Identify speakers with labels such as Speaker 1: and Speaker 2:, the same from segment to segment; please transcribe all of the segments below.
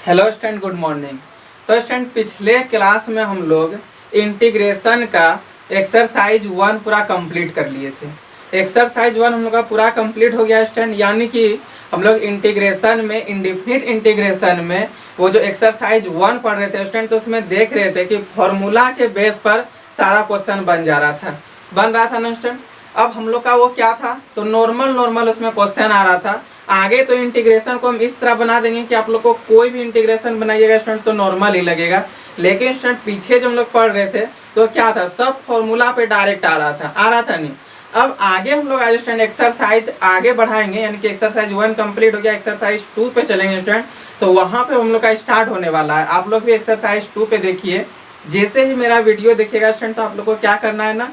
Speaker 1: Hello student, good morning. तो student, पिछले class में हम लोग इंटीग्रेशन का एक्सरसाइज 1 पूरा कंप्लीट कर लिए थे। एक्सरसाइज 1 हम लोग का पूरा कंप्लीट हो गया स्टूडेंट, यानी कि हम लोग इंटीग्रेशन में, इंडेफिनिट इंटीग्रेशन में वो जो एक्सरसाइज 1 पढ़ रहे थे स्टूडेंट, तो उसमें देख रहे थे कि फॉर्मूला के बेस पर सारा क्वेश्चन बन रहा था ना स्टूडेंट। अब हम लोग का वो क्या था, तो नॉर्मल उसमें क्वेश्चन आ रहा था। आगे तो इंटीग्रेशन को हम इस तरह बना देंगे कि आप लोग को कोई भी इंटीग्रेशन बनाइएगा स्टूडेंट तो नॉर्मल ही लगेगा। लेकिन स्टूडेंट पीछे जो हम लोग पढ़ रहे थे तो क्या था, सब फॉर्मूला पे डायरेक्ट आ रहा था नहीं। अब आगे हम लोग आज स्टूडेंट एक्सरसाइज आगे बढ़ाएंगे, यानी कि एक्सरसाइज 1 कंप्लीट हो गया, एक्सरसाइज 2 पे चलेंगे स्टूडेंट। तो वहां पे हम लोग का स्टार्ट होने वाला है। आप लोग भी एक्सरसाइज 2 पे देखिए। जैसे ही मेरा वीडियो देखिएगा स्टूडेंट तो आप लोग को क्या करना है ना,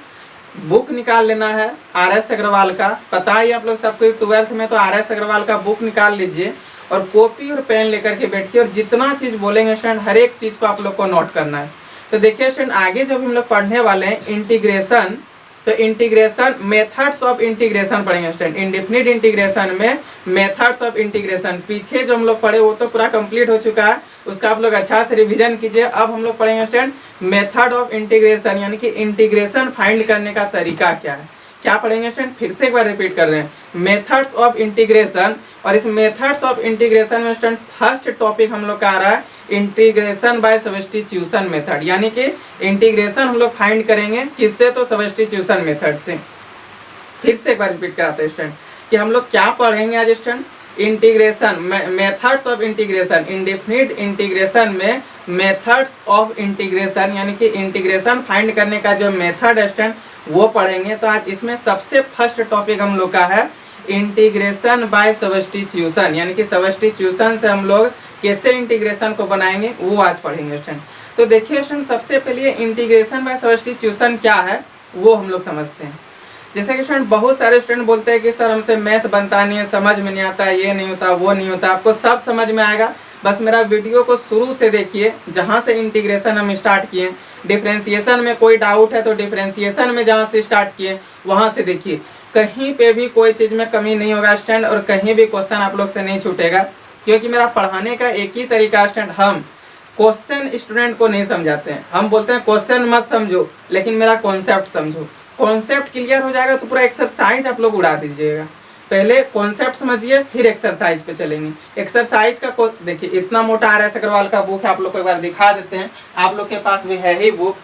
Speaker 1: बुक निकाल लेना है RS अग्रवाल का। पता ही आप लोग सबको 12th में तो RS अग्रवाल का बुक निकाल लीजिए और कॉपी और पेन लेकर के बैठिए और जितना चीज बोलेंगे स्टूडेंट हर एक चीज को आप लोग को नोट करना है। तो देखिए स्टूडेंट, आगे जब हम लोग पढ़ने वाले हैं इंटीग्रेशन, तो इंटीग्रेशन मेथड्स ऑफ इंटीग्रेशन पढ़ेंगे स्टूडेंट। इंडेफिनिट इंटीग्रेशन में मेथड्स ऑफ इंटीग्रेशन पीछे जो हम लोग पढ़े वो तो पूरा कंप्लीट हो चुका है, उसका आप लोग अच्छा से रिवीजन कीजिए। अब हम लोग पढ़ेंगे स्टूडेंट मेथड ऑफ इंटीग्रेशन, यानी कि इंटीग्रेशन फाइंड करने का तरीका क्या है। क्या पढ़ेंगे स्टूडेंट, फिर से एक बार रिपीट कर रहे हैं, मेथड्स ऑफ इंटीग्रेशन। और इस मेथड्स ऑफ इंटीग्रेशन में स्टूडेंट फर्स्ट टॉपिक हम लोग का आ रहा है इंटीग्रेशन बाय सब्स्टिट्यूशन मेथड, यानी कि इंटीग्रेशन हम लोग फाइंड करेंगे किससे, तो सब्स्टिट्यूशन मेथड से। फिर से एक बार रिपीट कराते हैं स्टूडेंट कि हम लोग क्या पढ़ेंगे आज student, integration methods of integration. Indefinite integration में मेथड्स ऑफ इंटीग्रेशन, यानी कि इंटीग्रेशन फाइंड करने का जो मेथड है स्टूडेंट वो पढ़ेंगे। तो आज इसमें सबसे फर्स्ट टॉपिक हम लोग का है इंटीग्रेशन बाय सब्स्टिट्यूशन, यानी कि सब्स्टिट्यूशन से हम लोग कैसे इंटीग्रेशन को बनाएंगे वो आज पढ़ेंगे स्टूडेंट। तो देखिए स्टूडेंट, सबसे पहले इंटीग्रेशन बाय सब्स्टिट्यूशन क्या है वो हम लोग समझते हैं। जैसे कि स्टूडेंट बहुत सारे स्टूडेंट बोलते हैं कि सर हमसे मैथ बनता नहीं है, समझ में नहीं आता, ये नहीं होता वो नहीं होता। आपको सब समझ में आएगा, बस मेरा वीडियो को शुरू से देखिए, जहाँ से इंटीग्रेशन हम स्टार्ट किए। डिफरेंशिएशन में कोई डाउट है तो डिफरेंशिएशन में जहाँ से स्टार्ट किए वहाँ से देखिए, कहीं पे भी कोई चीज़ में कमी नहीं होगा स्टूडेंट, और कहीं भी क्वेश्चन आप लोग से नहीं छूटेगा। क्योंकि मेरा पढ़ाने का एक ही तरीका स्टूडेंट, हम क्वेश्चन स्टूडेंट को नहीं समझाते हैं। हम बोलते हैं क्वेश्चन मत समझो लेकिन मेरा कॉन्सेप्ट समझो। कॉन्सेप्ट क्लियर हो जाएगा तो पूरा एक्सरसाइज आप लोग उड़ा दीजिएगा। पहले कॉन्सेप्ट समझिए फिर एक्सरसाइज पे चलेंगे। एक्सरसाइज का देखिए, इतना मोटा RS अग्रवाल का बुक है, आप लोग को एक बार दिखा देते हैं। आप लोग के पास भी है ही बुक।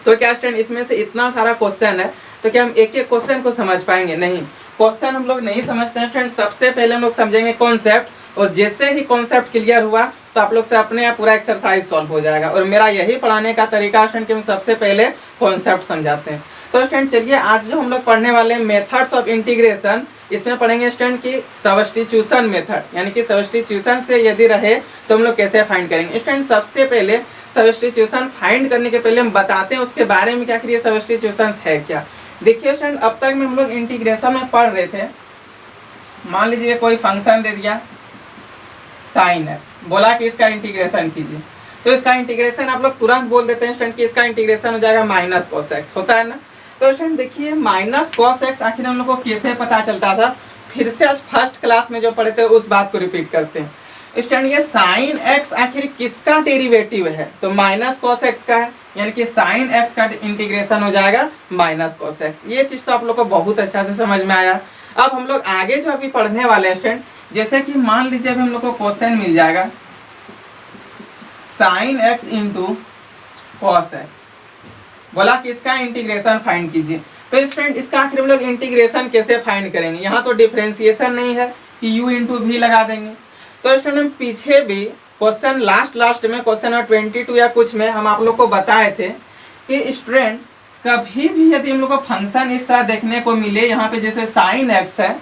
Speaker 1: तो क्या स्टूडेंट, इसमें से इतना सारा क्वेश्चन है तो क्या हम एक एक क्वेश्चन को समझ पाएंगे? नहीं, क्वेश्चन हम लोग नहीं समझते हैं स्टूडेंट। सबसे पहले हम लोग समझेंगे कॉन्सेप्ट, और जैसे ही कॉन्सेप्ट क्लियर हुआ तो आप लोग से अपने आप पूरा एक्सरसाइज सॉल्व हो जाएगा। और मेरा यही पढ़ाने का तरीका स्टूडेंट कि हम सबसे पहले कॉन्सेप्ट समझाते हैं। तो स्टूडेंट चलिए, आज जो हम लोग पढ़ने वाले हैं मेथड्स ऑफ इंटीग्रेशन, इसमें पढ़ेंगे स्टूडेंट की सब्स्टिट्यूशन मेथड, यानी कि सब्स्टिट्यूशन से यदि रहे तो हम लोग कैसे फाइंड करेंगे। स्टूडेंट सबसे पहले सब्स्टिट्यूशन फाइंड करने के पहले हम बताते हैं उसके बारे में क्या करिए, सब्स्टिट्यूशन है क्या। देखिए स्टूडेंट, अब तक में हम लोग इंटीग्रेशन में पढ़ रहे थे। मान लीजिए कोई फंक्शन दे दिया sin x, बोला कि इसका इंटीग्रेशन कीजिए, तो इसका इंटीग्रेशन आप लोग तुरंत बोल देते हैं स्टूडेंट कि इसका इंटीग्रेशन हो जाएगा माइनस cos x, होता है ना। तो स्टूडेंट देखिए, माइनस cos x आखिर हम लोग को कैसे पता चलता था, फिर से आज फर्स्ट क्लास में जो पढ़े थे उस बात को रिपीट करते हैं। स्टूडेंट ये sin x आखिर किसका डेरिवेटिव है, तो माइनस cos x का है, यानी कि sin x का इंटीग्रेशन हो जाएगा माइनस cos x। ये चीज तो आप लोग को बहुत अच्छा से समझ में आया। अब हम लोग आगे जो अभी पढ़ने वाले हैं स्टूडेंट, जैसे कि मान लीजिए अभी हम लोग को क्वेश्चन मिल जाएगा sin x into cos x, बोला कि इसका इंटीग्रेशन फाइंड कीजिए। तो स्टूडेंट इसका आखिर हम लोग इंटीग्रेशन कैसे फाइंड करेंगे, यहाँ तो डिफरेंशिएशन नहीं है कि u इंटू v लगा देंगे। तो स्टूडेंट हम पीछे भी क्वेश्चन लास्ट में क्वेश्चन नंबर 22 या कुछ में हम आप लोग को बताए थे कि स्टूडेंट कभी भी यदि हम लोग को फंक्शन इस तरह देखने को मिले, यहाँ पे जैसे sin x है,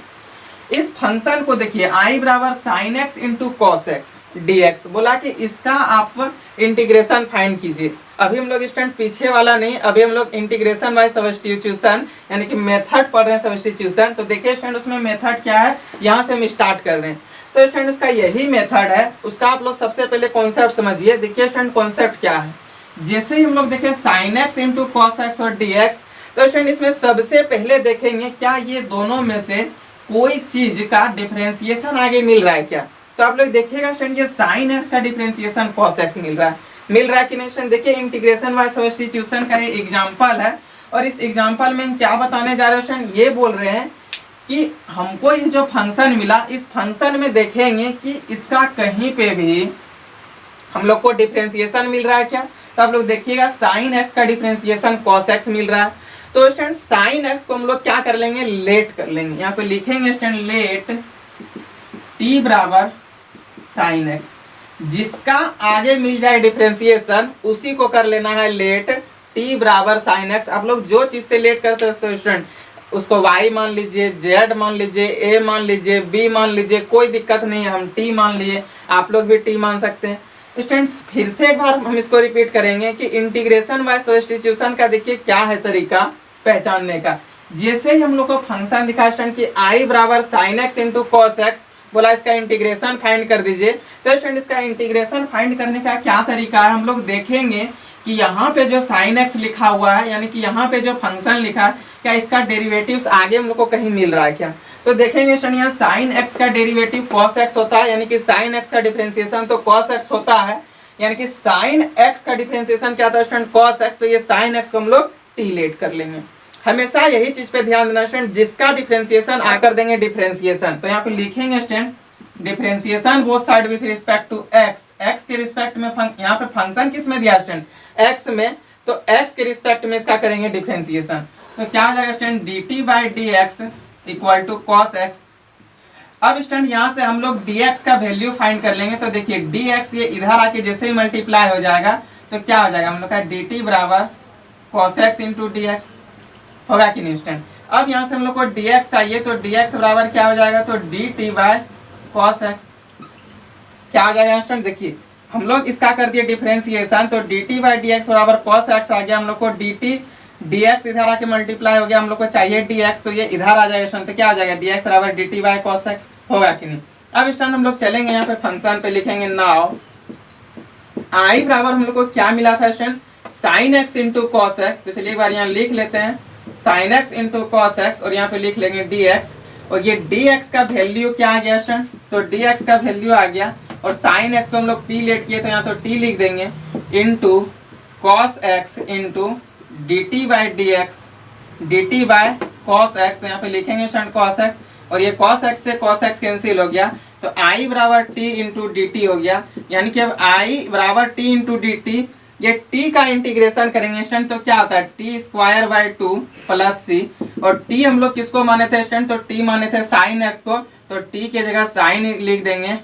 Speaker 1: इस फंक्शन को देखिए i बराबर sin x into cos x dx, बोला कि इसका आप इंटीग्रेशन फाइंड कीजिए। अभी हम लोग स्टूडेंट पीछे वाला नहीं, अभी हम लोग इंटीग्रेशन बाय सब्स्टिट्यूशन यानी कि मेथड पढ़ रहे हैं सब्स्टिट्यूशन। तो देखिए स्टूडेंट उसमें मेथड क्या है, यहाँ से हम स्टार्ट कर रहे हैं। तो स्टूडेंट उसका यही मेथड है, उसका आप लोग सबसे पहले कॉन्सेप्ट समझिए। देखिए स्टूडेंट कॉन्सेप्ट क्या है, जैसे ही हम लोग देखें sin x into cos x और dx, तो स्टूडेंट इसमें सबसे पहले देखेंगे क्या ये दोनों में से कोई चीज का डिफरेंशिएशन आगे मिल रहा है क्या। तो आप लोग देखिएगा स्टूडेंट ये साइन एक्स का डिफरेंशिएशन कॉस एक्स मिल रहा है कि नहीं स्टूडेंट। देखिए इंटीग्रेशन बाय सब्स्टिट्यूशन का ये एग्जांपल है और इस एग्जांपल में हम क्या बताने जा रहे हैं स्टूडेंट, ये बोल रहे हैं कि हमको ये जो फंक्शन मिला इस फंक्शन में देखेंगे कि इसका कहीं पे भी हम लोग को डिफरेंशिएशन मिल रहा है क्या। तो आप लोग देखिएगा साइन एक्स का डिफरेंशिएशन कॉस एक्स मिल रहा है। तो स्टूडेंट साइन एक्स को हम लोग क्या कर लेंगे, लेट कर लेंगे। यहाँ पे लिखेंगे स्टूडेंट लेट टी बराबर साइन एक्स, जिसका आगे मिल जाए डिफरेंशिएशन उसी को कर लेना है लेट टी बराबर साइन एक्स। आप लोग जो चीज से लेट करते हैं तो स्टूडेंट उसको y मान लीजिए, z मान लीजिए, a मान लीजिए, b मान लीजिए, कोई दिक्कत नहीं है। हम t मान लिए, आप लोग भी t मान सकते हैं। स्टूडेंट्स फिर से एक बार हम इसको रिपीट करेंगे कि इंटीग्रेशन बाय सब्स्टिट्यूशन का देखिए क्या है तरीका पहचानने का। जैसे ही हम लोग को फंक्शन दिखा स्टूडेंट कि i बराबर sine x into cos x, बोला इसका इंटीग्रेशन फाइंड कर दीजिए। तो स्टूडेंट इसका इंटीग्रेशन फाइंड करने का क्या तरीका है, हम लोग देखेंगे कि यहाँ पे जो साइन एक्स लिखा हुआ है यानी कि यहाँ पे जो फंक्शन लिखा है क्या इसका डेरिवेटिव्स आगे हम लोग को कहीं मिल रहा है क्या। तो देखेंगे स्टूडेंट यहाँ साइन एक्स का डेरिवेटिव कॉस एक्स होता है, यानी कि साइन एक्स का डिफरेंशिएशन तो कॉस एक्स होता है, यानी कि साइन एक्स का डिफरेंशिएशन क्या था स्टूडेंट कॉस एक्स। तो ये साइन एक्स को हम लोग टी लेट कर लेंगे। हमेशा यही चीज पे ध्यान देना स्टूडेंट, जिसका डिफरेंशिएशन आकर देंगे डिफरेंशिएशन। तो यहाँ पे लिखेंगे student differentiation both side with respect to x, x के रिस्पेक्ट में यहाँ पे फंक्शन किस में दिया स्टूडेंट एक्स में, तो एक्स के रिस्पेक्ट में इसका करेंगे डिफरेंशिएशन। तो क्या हो जाएगा student d t by d x equal to cos x. अब स्टूडेंट यहाँ से हम लोग dx का वैल्यू फाइंड कर लेंगे। तो देखिए dx ये इधर आके जैसे ही मल्टीप्लाई हो जाएगा तो क्या हो जाएगा, हम लोग का dt बराबर cos x into D x होगा कि नहीं स्टूडेंट। अब यहाँ से हम लोग को dx चाहिए तो dx बराबर क्या हो जाएगा, तो dt बाय cos x क्या हो जाएगा स्टूडेंट। देखिए हम लोग इसका कर दिए डिफरेंशिएशन, तो dt बाई dx बराबर cos x आ गया। हम लोग को dt dx इधर आके मल्टीप्लाई हो गया, हम लोग को चाहिए dx, तो ये इधर आ जाएगा स्टूडेंट। तो क्या आ जाएगा dx बराबर dt बाय cos x होगा कि नहीं। अब स्टूडेंट हम लोग चलेंगे यहाँ पे फंक्शन पे, लिखेंगे नाउ i बराबर हम लोग को क्या मिला था student sin x into cos x. तो चलिए एक बार यहाँ लिख लेते हैं sin x into cos x और यहाँ पे लिख लेंगे dx, और ये dx का वैल्यू क्या आ गया स्टूडेंट, तो dx का वैल्यू आ गया और sin x को हम लोग p लेट किए तो यहाँ तो t लिख देंगे into cos x into dt by d x dt by cos x। तो यहाँ पे लिखेंगे स्टूडेंट cos x और ये cos x से cos x कैंसिल हो गया, तो i बराबर t इंटू डी टी हो गया। यानी कि अब i बराबर t इंटू डी टी, ये t का इंटीग्रेशन करेंगे स्टूडेंट तो क्या होता है t square by two plus c, और t हम लोग किसको माने थे स्टूडेंट, तो t माने थे साइन x को, तो t की जगह साइन लिख देंगे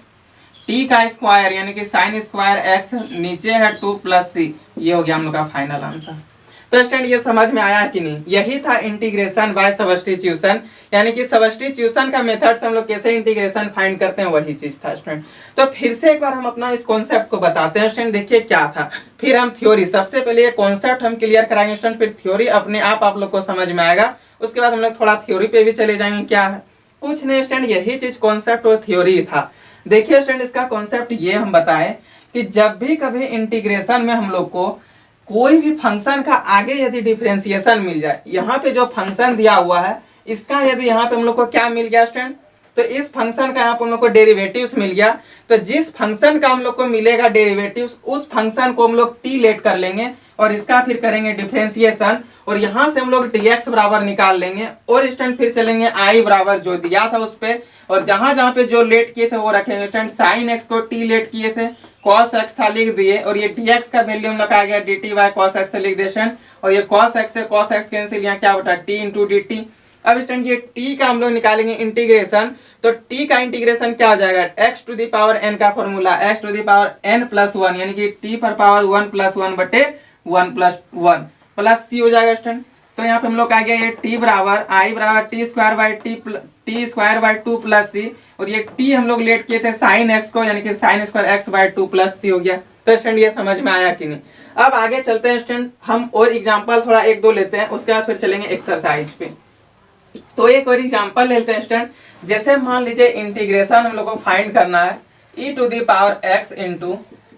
Speaker 1: t का स्क्वायर यानी कि साइन स्क्वायर x नीचे है 2 प्लस c। ये हो गया हम लोग का फाइनल आंसर। तो स्टूडेंट ये समझ में आया कि नहीं, यही था इंटीग्रेशन बाय सब्स्टिट्यूशन, यानी कि सब्स्टिट्यूशन का मेथड से हम लोग कैसे इंटीग्रेशन फाइंड करते हैं वही चीज था स्टूडेंट। तो फिर से एक बार हम अपना इस कॉन्सेप्ट को बताते हैं स्टूडेंट। देखिए क्या था, फिर हम थ्योरी, सबसे पहले ये कॉन्सेप्ट हम क्लियर कराएंगे स्टूडेंट, फिर थ्योरी अपने आप लोग को समझ में आएगा। उसके बाद हम लोग थोड़ा थ्योरी पे भी चले जाएंगे। क्या है, कुछ नहीं स्टूडेंट, यही चीज कॉन्सेप्ट और थ्योरी था। देखिए स्टूडेंट इसका कॉन्सेप्ट ये हम बताएं कि जब भी कभी इंटीग्रेशन में हम लोग को कोई भी फंक्शन का आगे यदि डिफरेंशिएशन मिल जाए, यहाँ पे जो फंक्शन दिया हुआ है इसका यदि यहाँ पे हम लोग को क्या मिल गया स्टूडेंट, तो इस फंक्शन का यहाँ पे हम लोग को डेरिवेटिव्स मिल गया, तो जिस फंक्शन का हम लोग को मिलेगा डेरिवेटिव्स उस फंक्शन को हम लोग टी लेट कर लेंगे और इसका फिर करेंगे डिफरेंशिएशन, और यहाँ से हम लोग dx बराबर निकाल लेंगे और स्टूडेंट फिर चलेंगे i बराबर जो दिया था उस पे, और जहां जहां पे जो लेट किए थे वो रखेंगे स्टूडेंट। साइन x को t लेट किए थे, cos x था लिख दिए, और ये dx का वैल्यू हम लोग आ गया dt बाय cos x लिख दिए स्टूडेंट, और ये cos x से cos x कैंसिल, यहाँ क्या होता है t इंटू डी टी। अब स्टूडेंट ये t का हम लोग निकालेंगे इंटीग्रेशन, तो t का इंटीग्रेशन क्या हो जाएगा, x to the power n का formula x to the power n plus 1 यानी कि t पर पावर 1 प्लस 1 बटे 1 प्लस 1 प्लस c हो जाएगा स्टूडेंट। तो यहाँ पे हम लोग आ गया ये t बराबर i बराबर T square by two plus C, और ये t हम लोग लेट किए थे साइन x को यानी कि sine square x by two plus C हो गया। तो स्टूडेंट ये समझ में आया कि नहीं। अब आगे चलते हैं स्टूडेंट, हम और एग्जांपल थोड़ा एक दो लेते हैं, उसके बाद फिर चलेंगे एक्सरसाइज पे। तो एक और एग्जांपल लेते हैं स्टूडेंट, जैसे मान लीजिए इंटीग्रेशन हम लोग को फाइंड करना है e to the power x into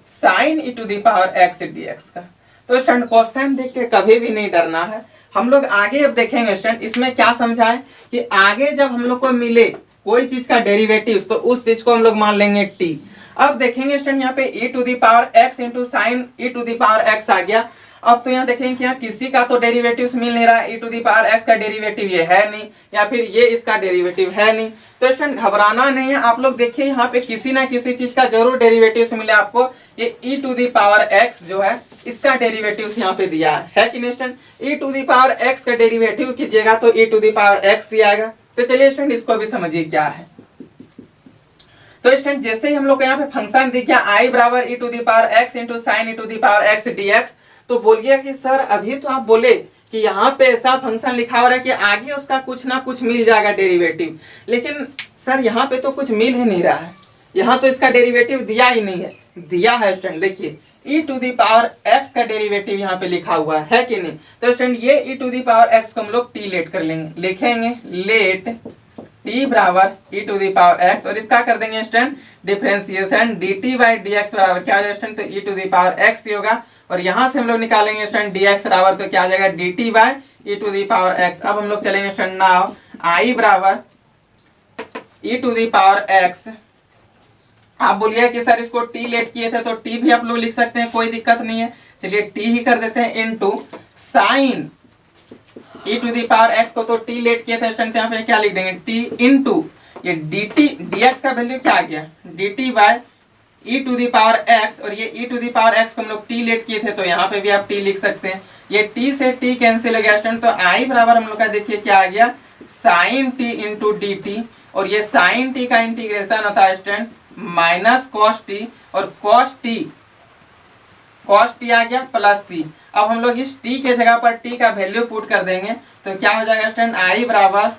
Speaker 1: sine e to the power x dx का। तो स्टूडेंट क्वेश्चन देख के कभी भी नहीं डरना है, हम लोग आगे अब देखेंगे स्टूडेंट इसमें क्या समझाएं कि आगे जब हम लोग को मिले कोई चीज का डेरिवेटिव, तो उस चीज को हम लोग मान लेंगे टी। अब देखेंगे स्टूडेंट यहाँ पे e to the power x into sine e to the power x आ गया। अब तो यहाँ देखेंगे कि यहाँ किसी का तो डेरिवेटिव मिल नहीं रहा है, e to the power x का डेरिवेटिव ये है नहीं, या फिर ये इसका डेरिवेटिव है नहीं। तो स्टूडेंट घबराना नहीं है, आप लोग देखिए यहाँ पे किसी ना किसी चीज का जरूर डेरिवेटिव मिले आपको। ये e to the power x जो है इसका डेरिवेटिव यहाँ पे दिया है कि नहीं student? e to the power x का डेरिवेटिव कीजिएगा तो e to the power x ही आएगा। तो चलिए स्टूडेंट इसको भी समझिए क्या है। तो स्टूडेंट जैसे ही हम लोग को यहाँ पे फंक्शन दिख गया i बराबर e to the power x into sine e to the power x dx, तो बोलिए कि सर अभी तो आप बोले कि यहाँ पे ऐसा फंक्शन लिखा हो रहा है कि आगे उसका कुछ ना कुछ मिल जाएगा डेरिवेटिव, लेकिन सर यहाँ पे तो कुछ मिल ही नहीं रहा है, यहाँ तो इसका डेरिवेटिव दिया ही नहीं है। दिया है स्टूडेंट, देखिए e to the power x का डेरिवेटिव यहाँ पे लिखा हुआ है कि नहीं? तो स्टूडेंट ये e to the power x को हम लोग t लेट कर लेंगे, लिखेंगे लेट t बराबर e to the power x, और इसका कर देंगे student differentiation dt by dx बराबर क्या हो जाएगा स्टूडेंट? तो e to the power x ही होगा, और यहाँ से हम लोग निकालेंगे स्टूडेंट dx बराबर तो क्या आ जाएगा dt by e to the power x। अब हम लोग चलेंगे स्टूडेंट नाउ i बराबर e to the power x। आप बोलिए कि सर इसको t लेट किए थे तो t भी आप लोग लिख सकते हैं, कोई दिक्कत नहीं है, चलिए t ही कर देते हैं into sine e to the power x को तो t लेट किए थे स्टूडेंट, यहाँ पे क्या लिख देंगे t इनटू ये dt dx का वैल्यू क्या आ गया dt by e to the power x, और ये e to the power x को हम लोग t लेट किए थे तो यहाँ पे भी आप t लिख सकते हैं। ये t से t कैंसिल हो गया स्टूडेंट, तो i बराबर हम लोग का देखिए क्या आ गया साइन t इंटू dt, और ये साइन t का इंटीग्रेशन होता है स्टूडेंट माइनस कॉस t, और कॉस t आ गया प्लस c। अब हम लोग इस t के जगह पर t का वैल्यू पुट कर देंगे तो क्या हो जाएगा स्टूडेंट i बराबर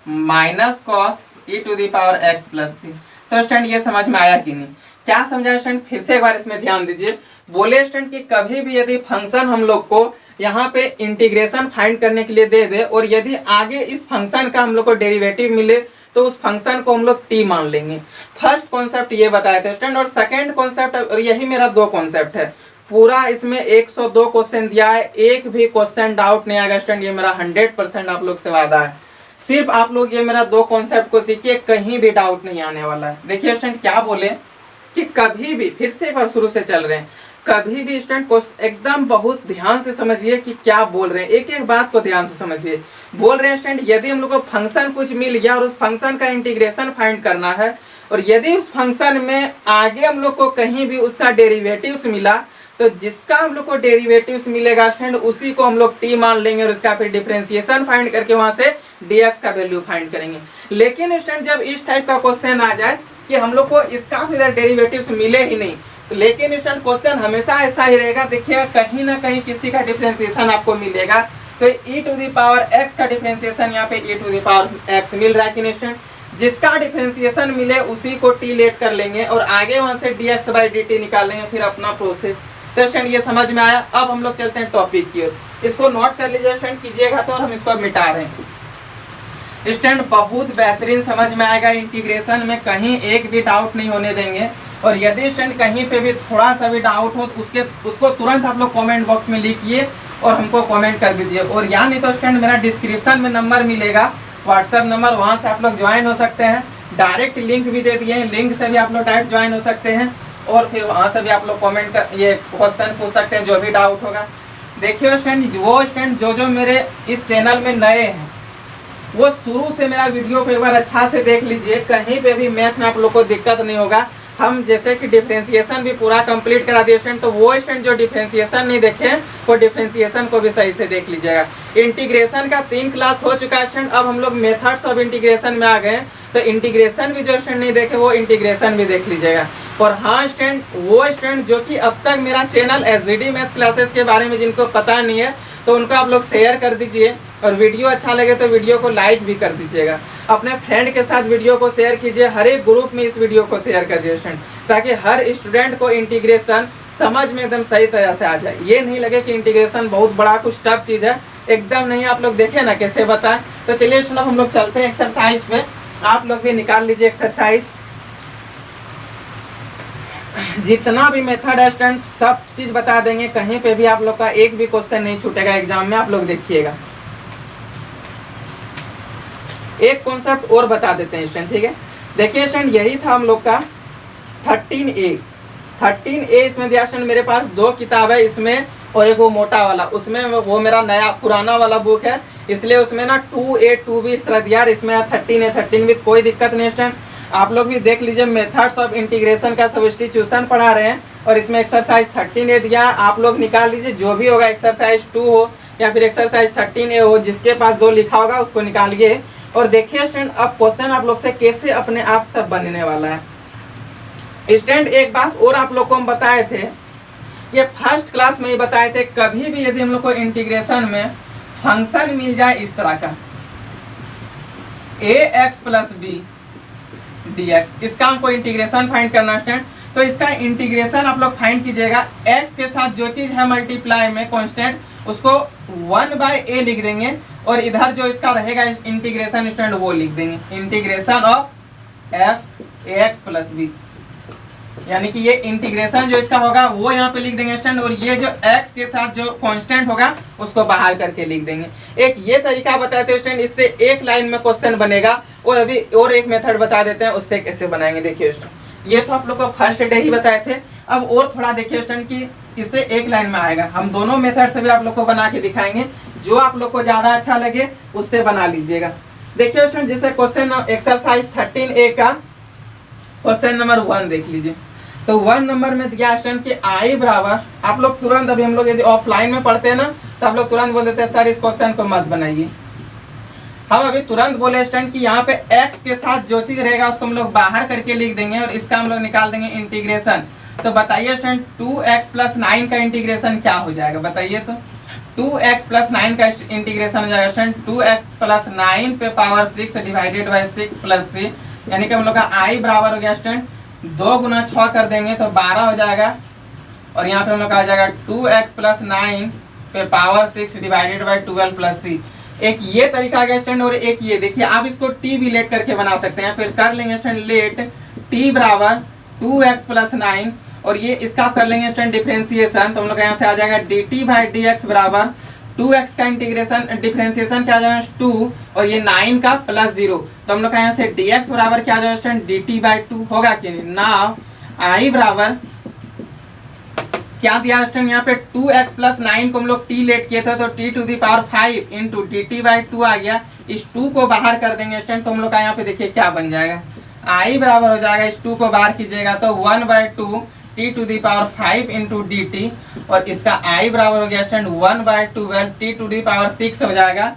Speaker 1: minus cos e to the power x plus c। तो स्टूडेंट ये समझ में आया कि नहीं? क्या समझा स्टूडेंट? फिर से एक बार इसमें ध्यान दीजिए। बोले स्टूडेंट कि कभी भी यदि फंक्शन हम लोग को यहाँ पे इंटीग्रेशन फाइंड करने के लिए दे दे, और यदि आगे इस फंक्शन का हम लोग को डेरिवेटिव मिले तो उस फंक्शन को हम लोग t मान लेंगे। फर्स्ट कॉन्सेप्ट ये बताया था स्टूडेंट, और सेकंड कॉन्सेप्ट, और यही मेरा दो कॉन्सेप्ट है। पूरा इसमें 102 क्वेश्चन दिया है, एक भी क्वेश्चन डाउट नहीं आएगा स्टूडेंट, ये मेरा 100% आप लोग से वादा है। सिर्फ आप लोग ये मेरा दो कॉन्सेप्ट को सीखिए, कहीं भी डाउट नहीं आने वाला है। देखिए स्टूडेंट क्या बोले कि कभी भी, फिर से एक बार शुरू से चल रहे हैं, कभी भी स्टूडेंट को एकदम बहुत ध्यान से समझिए कि क्या बोल रहे हैं, एक एक बात को ध्यान से समझिए। बोल रहे हैं स्टूडेंट यदि हम लोग को फंक्शन कुछ मिल गया और उस फंक्शन का इंटीग्रेशन फाइंड करना है, और यदि उस फंक्शन में आगे हम लोग को कहीं भी उसका डेरिवेटिव्स मिला, तो जिसका हम लोग को डेरिवेटिव्स मिलेगा स्टूडेंट उसी को हम लोग t मान लेंगे, और इसका फिर डिफरेंशिएशन फाइंड करके वहां से dx का वैल्यू फाइंड करेंगे। लेकिन स्टूडेंट जब इस टाइप का क्वेश्चन आ जाए कि हम लोग को इसका फिर डेरिवेटिव्स मिले ही नहीं, लेकिन स्टूडेंट क्वेश्चन हमेशा ऐसा ही रहेगा, देखिएगा कहीं ना कहीं किसी का डिफरेंशिएशन आपको मिलेगा। तो e to the power x का डिफरेंशिएशन यहाँ पे e to the power x मिल रहा है कि नहीं स्टूडेंट? जिसका डिफरेंशिएशन मिले उसी को t लेट कर लेंगे, और आगे वहां से dx बाई dt निकालेंगे, फिर अपना प्रोसेस। तो स्टूडेंट ये समझ में आया? अब हम लोग चलते हैं टॉपिक की ओर, इसको नोट कर लीजिए स्टूडेंट, कीजिएगा तो, और हम इसको मिटा रहे हैं स्टूडेंट। बहुत बेहतरीन समझ में आएगा, इंटीग्रेशन में कहीं एक भी डाउट नहीं होने देंगे, और यदि स्टूडेंट कहीं पे भी थोड़ा सा भी डाउट हो तो उसको तुरंत आप लोग कमेंट बॉक्स में लिखिए और हमको कमेंट कर दीजिए। और या नहीं तो स्टूडेंट मेरा डिस्क्रिप्शन में नंबर मिलेगा, व्हाट्सएप नंबर, वहाँ से आप लोग ज्वाइन हो सकते हैं। डायरेक्ट लिंक भी दे दिए हैं, लिंक से भी आप लोग डायरेक्ट ज्वाइन हो सकते हैं, और फिर वहाँ से भी आप लोग कमेंट कर ये क्वेश्चन पूछ सकते हैं जो भी डाउट होगा। देखिए स्टूडेंट, वो स्टूडेंट जो मेरे इस चैनल में नए हैं वो शुरू से मेरा वीडियो को एक बार अच्छा से देख लीजिए, कहीं पे भी मैथ में आप लोग को दिक्कत नहीं होगा। हम जैसे कि डिफरेंशिएशन भी पूरा कंप्लीट करा दिए स्टूडेंट, तो वो स्टूडेंट जो डिफरेंशिएशन नहीं देखे वो डिफरेंशिएशन को भी सही से देख लीजिएगा। इंटीग्रेशन का 3 क्लास हो चुका है स्टूडेंट, अब हम लोग मेथड्स ऑफ इंटीग्रेशन में आ गए, तो इंटीग्रेशन भी जो स्टूडेंट नहीं देखे वो इंटीग्रेशन भी देख लीजिएगा। और हाँ स्टूडेंट, वो स्टूडेंट जो कि अब तक मेरा चैनल SGD मैथ्स क्लासेस के बारे में जिनको पता नहीं है, तो उनको आप लोग शेयर कर दीजिए, और वीडियो अच्छा लगे तो वीडियो को लाइक भी कर दीजिएगा। अपने फ्रेंड के साथ वीडियो को शेयर कीजिए, हर एक ग्रुप में इस वीडियो को शेयर कर दीजिए स्टूडेंट, ताकि हर स्टूडेंट को इंटीग्रेशन समझ में एकदम सही तरह से आ जाए। ये नहीं लगे कि इंटीग्रेशन बहुत बड़ा कुछ टफ चीज़ है, एकदम नहीं। आप लोग देखें ना कैसे बताएं। तो चलिए स्टूडेंट हम लोग चलते हैं एक्सरसाइज में, आप लोग भी निकाल लीजिए एक्सरसाइज। जितना भी मेथड है स्टूडेंट सब चीज़ बता देंगे, कहीं पे भी आप लोग का एक भी क्वेश्चन नहीं छूटेगा एग्जाम में, आप लोग देखिएगा। एक कॉन्सेप्ट और बता देते हैं स्टूडेंट, ठीक है। देखिए स्टूडेंट यही था हम लोग का 13A। 13A इसमें दिया स्टूडेंट मेरे पास 2 किताब है इसमें, और एक वो मोटा वाला, उसमें वो मेरा नया पुराना वाला बुक है, इसलिए उसमें ना 2A 2B इस तरह दिया, इसमें 13A 13B, कोई दिक्कत नहीं स्टूडेंट। आप लोग भी देख लीजिए, मेथड्स ऑफ इंटीग्रेशन का सब्स्टिट्यूशन पढ़ा रहे हैं, और इसमें एक्सरसाइज 13A दिया, आप लोग निकाल लीजिए जो भी होगा, एक्सरसाइज 2 हो या फिर एक्सरसाइज 13A हो, जिसके पास जो लिखा होगा उसको निकालिए। और देखिए स्टूडेंट अब क्वेश्चन आप लोग से कैसे अपने आप सब बनने वाला है। स्टूडेंट एक बात और आप लोग को हम बताए थे, ये फर्स्ट क्लास में ही बताए थे, कभी भी यदि हम लोग को इंटीग्रेशन में फंक्शन मिल जाए इस तरह का ax प्लस बी dx, इसका हमको इंटीग्रेशन फाइंड करना है। तो इसका इंटीग्रेशन आप लोग फाइंड कीजिएगा, x के साथ जो चीज है मल्टीप्लाई में कांस्टेंट, उसको 1/a लिख देंगे, और इधर जो इसका रहेगा इंटीग्रेशन स्टूडेंट वो लिख देंगे, integration of f ax plus b, यानी कि ये इंटीग्रेशन जो इसका होगा वो यहाँ पे लिख देंगे स्टूडेंट, और ये जो x के साथ जो कांस्टेंट होगा उसको बाहर करके लिख देंगे। एक ये तरीका बताते हैं स्टूडेंट, इससे एक लाइन में क्वेश्चन बनेगा। और अभी और एक मेथड बता देते हैं उससे कैसे बनाएंगे। देखिए स्टूडेंट ये तो आप लोग को फर्स्ट डे ही बताए थे, अब और थोड़ा देखिए स्टूडेंट कि इससे एक लाइन में आएगा। हम दोनों मेथड से भी आप लोग को बना के दिखाएंगे, जो आप लोग को ज्यादा अच्छा लगे उससे बना लीजिएगा। देखिए स्टूडेंट जैसे क्वेश्चन एक्सरसाइज 13A का क्वेश्चन नंबर 1 देख लीजिए। तो 1 नंबर में दिया स्टूडेंट कि i बराबर, आप लोग तुरंत, अभी हम लोग यदि ऑफलाइन में पढ़ते हैं ना तो आप लोग तुरंत बोल देते हैं सर इस क्वेश्चन को मत बनाइए। हम अभी तुरंत बोले स्टूडेंट कि यहाँ पे x के साथ जो चीज रहेगा उसको हम लोग बाहर करके लिख देंगे, और इसका हम लोग निकाल देंगे इंटीग्रेशन। तो बताइए स्टूडेंट 2x प्लस 9 का इंटीग्रेशन क्या हो जाएगा, बताइए। तो 2x प्लस 9 का इंटीग्रेशन हो जाएगा स्टूडेंट 2x प्लस 9 पे power 6 divided by 6 plus c, यानी कि हम लोग का i बराबर हो गया स्टूडेंट 2 गुना 6 कर देंगे तो 12 हो जाएगा, और यहाँ पे हम लोग का आ जाएगा 2x प्लस 9 पे power 6 divided by 12 plus c। एक ये तरीका आ गया स्टूडेंट, और एक ये देखिए आप इसको t भी लेट करके बना सकते हैं। फिर कर लेंगे स्टूडेंट लेट t बराबर 2x प्लस 9, और ये इसका कर लेंगे स्टूडेंट डिफरेंशिएशन, तो हम लोग यहाँ से आ जाएगा dt बाई dx बराबर 2x का इंटीग्रेशन डिफरेंशिएशन क्या आ जाएगा 2, और ये 9 का प्लस 0, तो हम लोग यहाँ से dx बराबर क्या आ जाएगा स्टूडेंट dt बाई 2 होगा कि नहीं। नाउ i बराबर क्या दिया स्टूडेंट यहाँ पे 2x प्लस 9 को हम लोग t लेट किए थे, तो t to the power 5 into dt by 2 आ गया। इस 2 को बाहर कर देंगे स्टूडेंट, तो हम लोग का यहाँ पे देखिए क्या बन जाएगा, i बराबर हो जाएगा, इस 2 को बाहर कीजिएगा तो 1/2 t to the power 5 into dt, और इसका i बराबर हो गया student 1/12 t to the power 6 हो जाएगा।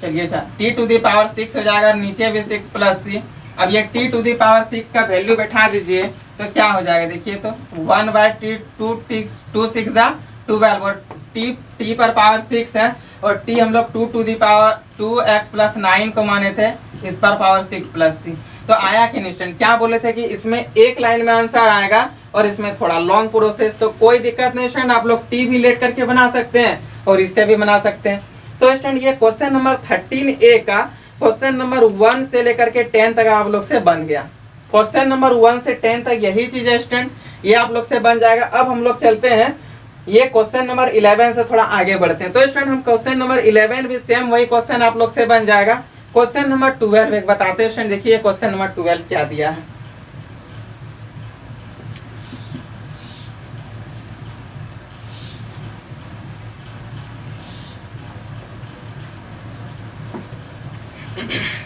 Speaker 1: चलिए अच्छा t टू दी पावर 6 हो जाएगा, नीचे भी 6 प्लस c। अब ये t टू दी पावर 6 का वैल्यू बैठा दीजिए तो क्या हो जाएगा, देखिए तो 1/2 6 12, और t पर पावर 6 है, और t हम लोग 2 to the power 2x plus 9 को माने थे, इस पर पावर 6 प्लस c। तो आया कि नहीं स्टूडेंट, क्या बोले थे कि इसमें एक लाइन में आंसर आएगा और इसमें थोड़ा लॉन्ग प्रोसेस, तो कोई दिक्कत नहीं स्टूडेंट, आप लोग t भी लेट करके बना सकते हैं और इससे भी बना सकते हैं। तो स्टूडेंट ये क्वेश्चन नंबर 13A का क्वेश्चन नंबर 1 से लेकर के 10 तक आप लोग से बन गया। क्वेश्चन नंबर 1 से 10 तक यही चीज है स्टूडेंट, ये आप लोग से बन जाएगा। अब हम लोग चलते हैं ये क्वेश्चन नंबर 11 से थोड़ा आगे बढ़ते हैं। तो स्टूडेंट हम क्वेश्चन नंबर 11 भी सेम वही क्वेश्चन आप लोग से बन जाएगा। क्वेश्चन नंबर 12 एक बताते हैं स्टूडेंट, देखिए क्वेश्चन नंबर 12 क्या दिया है।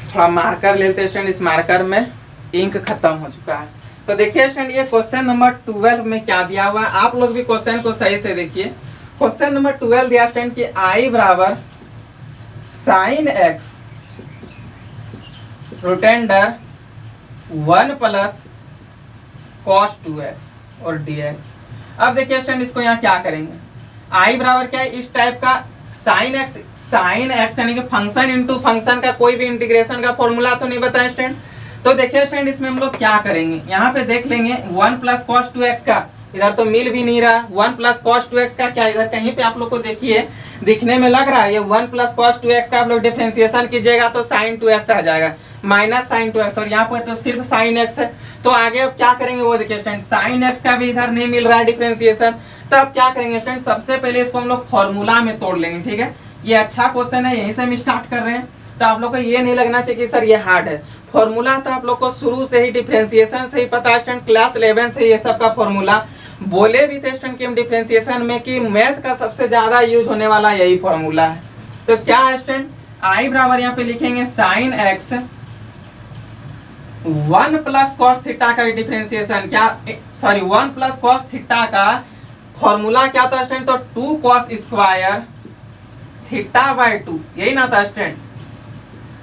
Speaker 1: थोड़ा मार्कर लेते हैं स्टूडेंट, इस मार्कर में इंक खत्म हो चुका है। तो देखिए स्टूडेंट ये क्वेश्चन नंबर 12 में क्या दिया हुआ है, आप लोग भी क्वेश्चन को सही से देखिए। क्वेश्चन नंबर 12 दिया स्टूडेंट कि i बराबर sine x root under 1 plus cos 2x और dx। अब देखिए स्टूडेंट इसको यहाँ क्या करेंगे, i बराबर क्या है, इस टाइप का साइन x यानी कि फंक्शन इनटू फंक्शन का कोई भी इंटीग्रेशन का फॉर्मूला तो नहीं बताया स्टूडेंट। तो देखिए स्टूडेंट इसमें हम लोग क्या करेंगे, यहाँ पे देख लेंगे 1 प्लस कॉस 2x का, इधर तो मिल भी नहीं रहा, 1 प्लस कॉस 2x का क्या इधर कहीं पे आप लोग को देखिए दिखने में लग रहा है, ये 1 प्लस कॉस 2x का आप लोग डिफरेंशिएशन कीजिएगा तो साइन 2x आ जाएगा, माइनस साइन 2x, और यहाँ पर तो सिर्फ साइन x है। तो आगे अब क्या करेंगे वो देखिए स्टूडेंट, साइन x का भी इधर नहीं मिल रहा है डिफरेंशिएशन, तो अब क्या करेंगे स्टूडेंट, सबसे पहले इसको हम लोग फॉर्मूला में तोड़ लेंगे। ठीक है, ये अच्छा क्वेश्चन है, यहीं से हम स्टार्ट कर रहे हैं। तो आप लोग को ये नहीं लगना चाहिए कि सर ये हार्ड है। फॉर्मूला तो आप लोग को शुरू से ही डिफरेंशिएशन से ही पता है स्टूडेंट, क्लास 11 से ये सब का फॉर्मूला बोले भी थे स्टूडेंट कि हम डिफरेंशिएशन में कि मैथ का सबसे ज्यादा यूज होने वाला यही फॉर्मूला है। तो क्या है स्टूडेंट, आई बराबर यहाँ पे लिखेंगे sine x 1 plus cos theta का डिफरेंशिएशन, क्या सॉरी 1 प्लस कॉस थीटा का फॉर्मूला क्या था स्टूडेंट, तो 2 कॉस स्क्वायर थीटा बाय 2, यही ना था स्टूडेंट।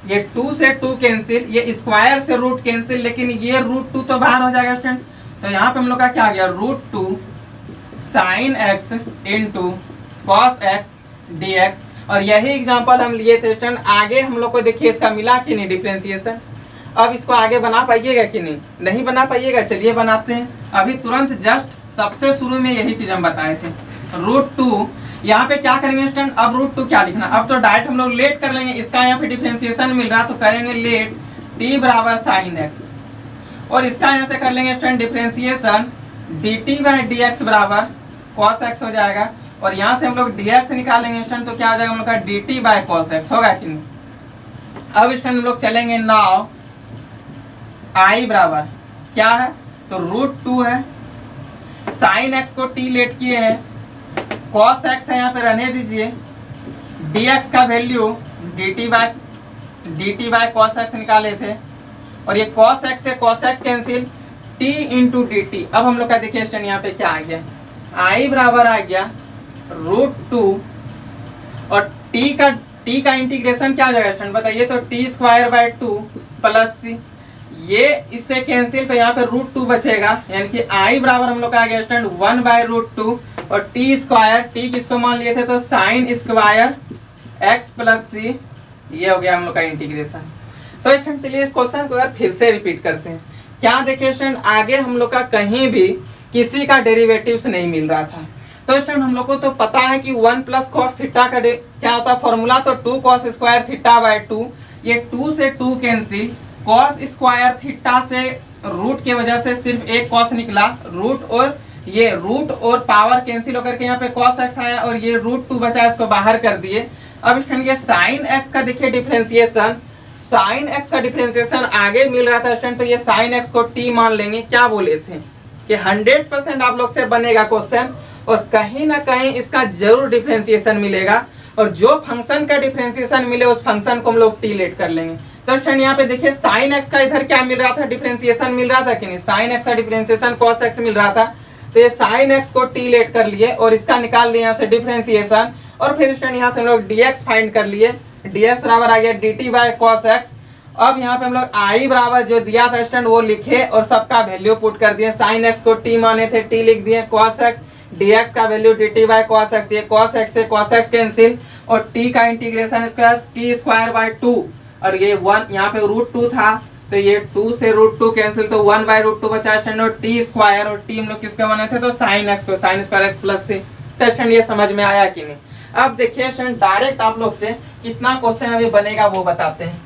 Speaker 1: ये 2 से 2 कैंसिल, ये स्क्वायर से रूट कैंसिल, लेकिन ये √2 तो बाहर हो जाएगा स्टूडेंट। तो यहाँ पे हम लोग का क्या आ गया, √2 sine x into cos x dx। और यही एग्जांपल हम लिए थे स्टूडेंट। आगे हम लोग को देखिए इसका मिला कि नहीं डिफरेंशिएशन। अब इसको आगे बना पाइएगा कि नहीं, नहीं बना पाइएगा, चलिए बनाते हैं। अभी तुरंत जस्ट सबसे शुरू में यही चीज हम बताए थे। √2 यहाँ पे क्या करेंगे स्टूडेंट, अब √2 क्या लिखना, अब तो डायरेक्ट हम लोग लेट कर लेंगे। इसका यहाँ पे डिफरेंशिएशन मिल रहा तो करेंगे लेट t बराबर साइन एक्स, और इसका यहाँ से कर लेंगे student differentiation dt by dx बराबर cos x हो जाएगा। और यहाँ से हम लोग dx निकालेंगे स्टूडेंट, तो क्या हो जाएगा हम लोग का dt बाई cos x, होगा कि नहीं। अब स्टूडेंट हम लोग चलेंगे नाउ i बराबर क्या है, तो √2 है, साइन x को t लेट किए हैं, cos x है यहाँ पे रहने दीजिए, dx का value dt by cos x निकाले थे, और ये cos x से cos x cancel, t into dt। अब हम लोग का देखिए स्टूडेंट यहाँ पे क्या आ गया, i बराबर आ गया √2, और t का इंटीग्रेशन क्या हो जाएगा स्टूडेंट बताइए, तो t square by 2 plus c, ये इससे कैंसिल, तो यहाँ पे √2 बचेगा, यानी कि i बराबर हम लोग का आ गया स्टूडेंट 1 बाय √2, और t स्क्वायर, t किसको मान लिए थे, तो sign square x plus c, ये हो गया हम लोग का इंटीग्रेशन। तो स्टूडेंट चलिए इस क्वेश्चन को यार फिर से रिपीट करते हैं। क्या देखिए स्टूडेंट, आगे हम लोग का कहीं भी किसी का डेरिवेटिव्स नहीं मिल रहा था। तो स्टूडेंट हम लोग को तो पता है कि 1 प्लस कॉस थीटा का क्या होता है फॉर्मूला, तो 2 कॉस स्क्वायर थीटा बाय 2, ये 2 से 2 कैंसिल, कॉस स्क्वायर थीटा से रूट की वजह से सिर्फ एक कॉस निकला, रूट और ये रूट और पावर कैंसिल होकर के यहाँ पे cos x आया, और ये √2 बचा, इसको बाहर कर दिए। अब स्टूडेंट ये साइन x का देखिए डिफरेंशिएशन, साइन x का डिफरेंशिएशन आगे मिल रहा था स्टूडेंट, तो ये साइन x को t मान लेंगे। क्या बोले थे कि 100% आप लोग से बनेगा क्वेश्चन, और कहीं ना कहीं इसका जरूर डिफरेंशिएशन मिलेगा, और जो फंक्शन का डिफरेंशिएशन मिले उस फंक्शन को हम लोग t लेट कर लेंगे। तो स्टूडेंट यहाँ पे देखिए साइन x का इधर क्या मिल रहा था, डिफरेंशिएशन मिल रहा था कि नहीं, साइन x का डिफरेंशिएशन cos x मिल रहा था, तो ये साइन x को t लेट कर लिए, और इसका निकाल लिए यहाँ से डिफरेंशिएशन, और फिर स्टूडेंट यहाँ से हम लोग dx फाइंड कर लिए, dx बराबर आ गया dt बाय cos x। अब यहाँ पे हम लोग i बराबर जो दिया था स्टूडेंट वो लिखे, और सबका वैल्यू पुट कर दिए, साइन x को t माने थे t लिख दिए, cos x dx का value dt by cos x, ये cos x से cos x कैंसिल, और t का integration square t square by 2, और ये 1 यहाँ पे √2 था, तो ये 2 से √2 कैंसिल, तो 1 बाय √2 बचा स्टूडेंट, और t स्क्वायर, और t हम लोग किसके बने थे, तो साइन x को, sign square x plus c। तो स्टूडेंट ये समझ में आया कि नहीं। अब देखिए स्टूडेंट डायरेक्ट आप लोग से कितना क्वेश्चन अभी बनेगा वो बताते हैं।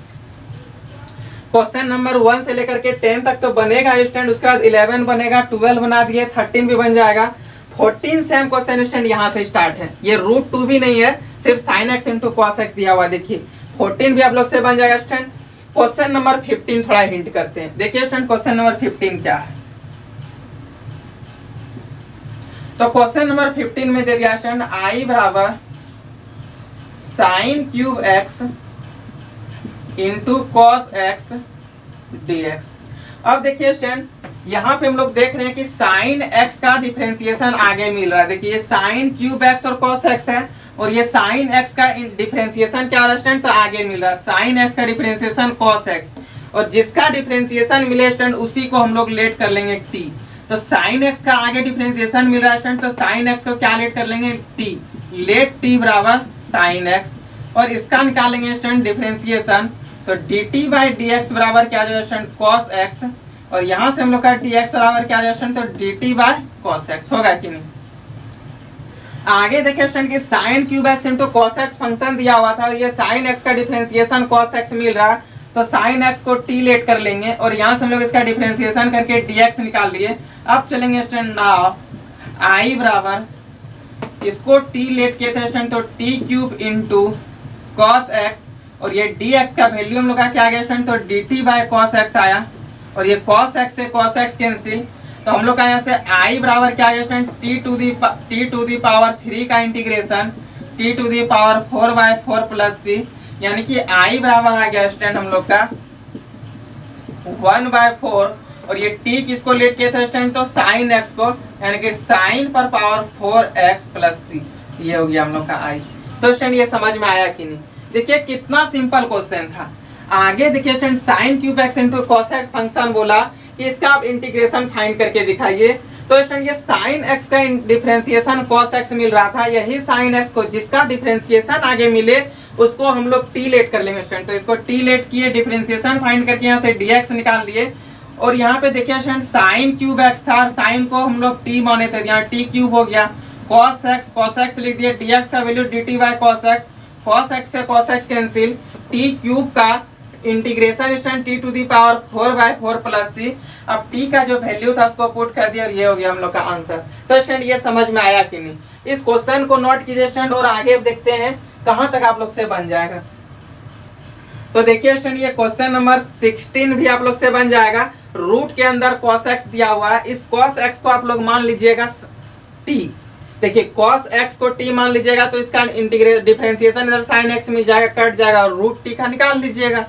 Speaker 1: क्वेश्चन नंबर 1 से लेकर के 10 तक तो बनेगा स्टूडेंट, उसके बाद 11 बनेगा, 12 बना दिए, 13 भी बन जाएगा, 14 सेम क्वेश्चन स्टूडेंट यहाँ से स्टार्ट है। ये √2 भी नहीं है, सिर्फ sine x into cos x दिया हुआ, देखिए 14 भी आप लोग से बन जाएगा स्टूडेंट। क्वेश्चन नंबर 15 थोड़ा हिंट करते हैं, देखिए स्टूडेंट क्वेश्चन नंबर 15 क्या है। तो क्वेश्चन नंबर 15 में दे दिया स्टूडेंट i बराबर sine cube x into cos x dx। अब देखिए स्टूडेंट यहाँ पे हम लोग देख रहे हैं कि साइन x का डिफरेंशिएशन आगे मिल रहा है, देखिए साइन क्यूब x और कॉस x है, और ये साइन x का डिफरेंशिएशन क्या है स्टूडेंट, तो आगे मिल रहा है साइन x का डिफरेंशिएशन cos x, और जिसका डिफरेंशिएशन मिले स्टूडेंट उसी को हम लोग लेट कर लेंगे t। तो साइन x का आगे डिफरेंशिएशन मिल रहा है स्टूडेंट, तो साइन x को क्या लेट कर लेंगे t, लेट t बराबर साइन x, और इसका निकालेंगे स्टूडेंट डिफरेंशिएशन, तो dt बाई dx बराबर क्या आ जाएगा स्टूडेंट cos x, और यहाँ से हम लोग का dx बराबर क्या आ जाएगा स्टूडेंट, तो dt बाई cos x, होगा कि नहीं। आगे देखिए स्टूडेंट कि sine cube x into cos x function दिया हुआ था, और ये साइन x का डिफरेंशिएशन cos x मिल रहा है, तो साइन x को t लेट कर लेंगे, और यहाँ से हम लोग इसका डिफरेंशिएशन करके dx निकाल लिए। अब चलेंगे स्टूडेंट नाउ i बराबर, इसको t लेट किए थे स्टूडेंट, तो t cube into cos x, और ये डी एक्स का वैल्यू हम लोग का क्या आ गया स्टूडेंट, तो D t bye cos x आया, और ये कॉस एक्स से कॉस एक्स कैंसिल, तो हम लोग का यहाँ से आई बराबर क्या आ गया student, T to the power 3 का integration T to the power 4/4 plus C, यानी कि आई बराबर आ गया स्टूडेंट हम लोग का 1/4, और ये टी किसको लेट किया था स्टूडेंट, तो साइन एक्स को, यानी कि साइन पर पावर 4x प्लस सी, ये हो गया हम लोग का आई। तो स्टूडेंट ये समझ में आया कि नहीं? देखिए कितना सिंपल क्वेश्चन था। आगे देखिए student sine cube x into cos x function बोला कि इसका आप इंटीग्रेशन फाइंड करके दिखाइए। तो स्टूडेंट ये साइन एक्स का डिफरेंशिएशन कॉस एक्स मिल रहा था, यही साइन एक्स को जिसका डिफरेंशिएशन आगे मिले उसको हम लोग टी लेट कर लेंगे स्टूडेंट। तो इसको टी लेट किए, डिफरेंशिएशन फाइंड करके यहाँ से dx निकाल लिए, और यहाँ पे देखिए स्टूडेंट साइन क्यूब एक्स था, साइन को हम लोग टी माने थे, यहाँ टी क्यूब हो गया, कॉस एक्स लिख दिया, dx का value dt by cos X से cos X cancel, T cube का integration student T to the power 4/4 plus C. अब टी का जो वैल्यू था उसको पुट कर दिया और ये हो गया हम लोग का आंसर। तो स्टूडेंट ये समझ में आया कि नहीं? इस क्वेश्चन को नोट कीजिए स्टूडेंट, और आगे देखते हैं कहां तक आप लोग से बन जाएगा। तो देखिए स्टूडेंट ये क्वेश्चन नंबर 16 भी आप लोग से बन जाएगा। रूट के अंदर cos x दिया हुआ है, इस cos x को आप लोग मान लीजिएगा t। देखिए cos x को t मान लीजिएगा तो इसका डिफरेंशिएशन इधर sin x मिल जाएगा, कट जाएगा, और रूट t का निकाल लीजिएगा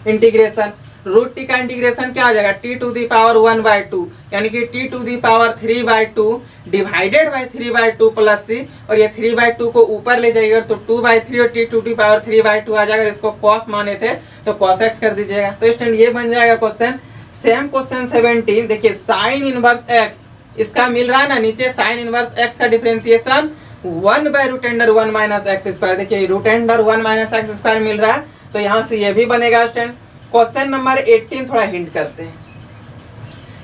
Speaker 1: इंटीग्रेशन। रूट टी का इंटीग्रेशन क्या हो जाएगा, टी टू दी पावर 1/2, यानी कि T to the power 3/2 divided by 3/2 plus C, और ये 3/2 को ऊपर ले जाइएगा तो 2/3 और टी टू दी पावर 3/2 आ जाएगा। इसको cos माने थे तो cos x कर दीजिएगा। तो स्टूडेंट ये बन जाएगा क्वेश्चन। सेम क्वेश्चन 17 देखिए साइन इनवर्स x इसका मिल रहा है ना, नीचे साइन इनवर्स x का डिफरेंशिएशन 1/√1 माइनस एक्स स्क्वायर, देखिए √1 माइनस एक्स स्क्वायर मिल रहा है, तो यहाँ से ये भी बनेगा स्टूडेंट। क्वेश्चन नंबर 18 थोड़ा हिंट करते हैं।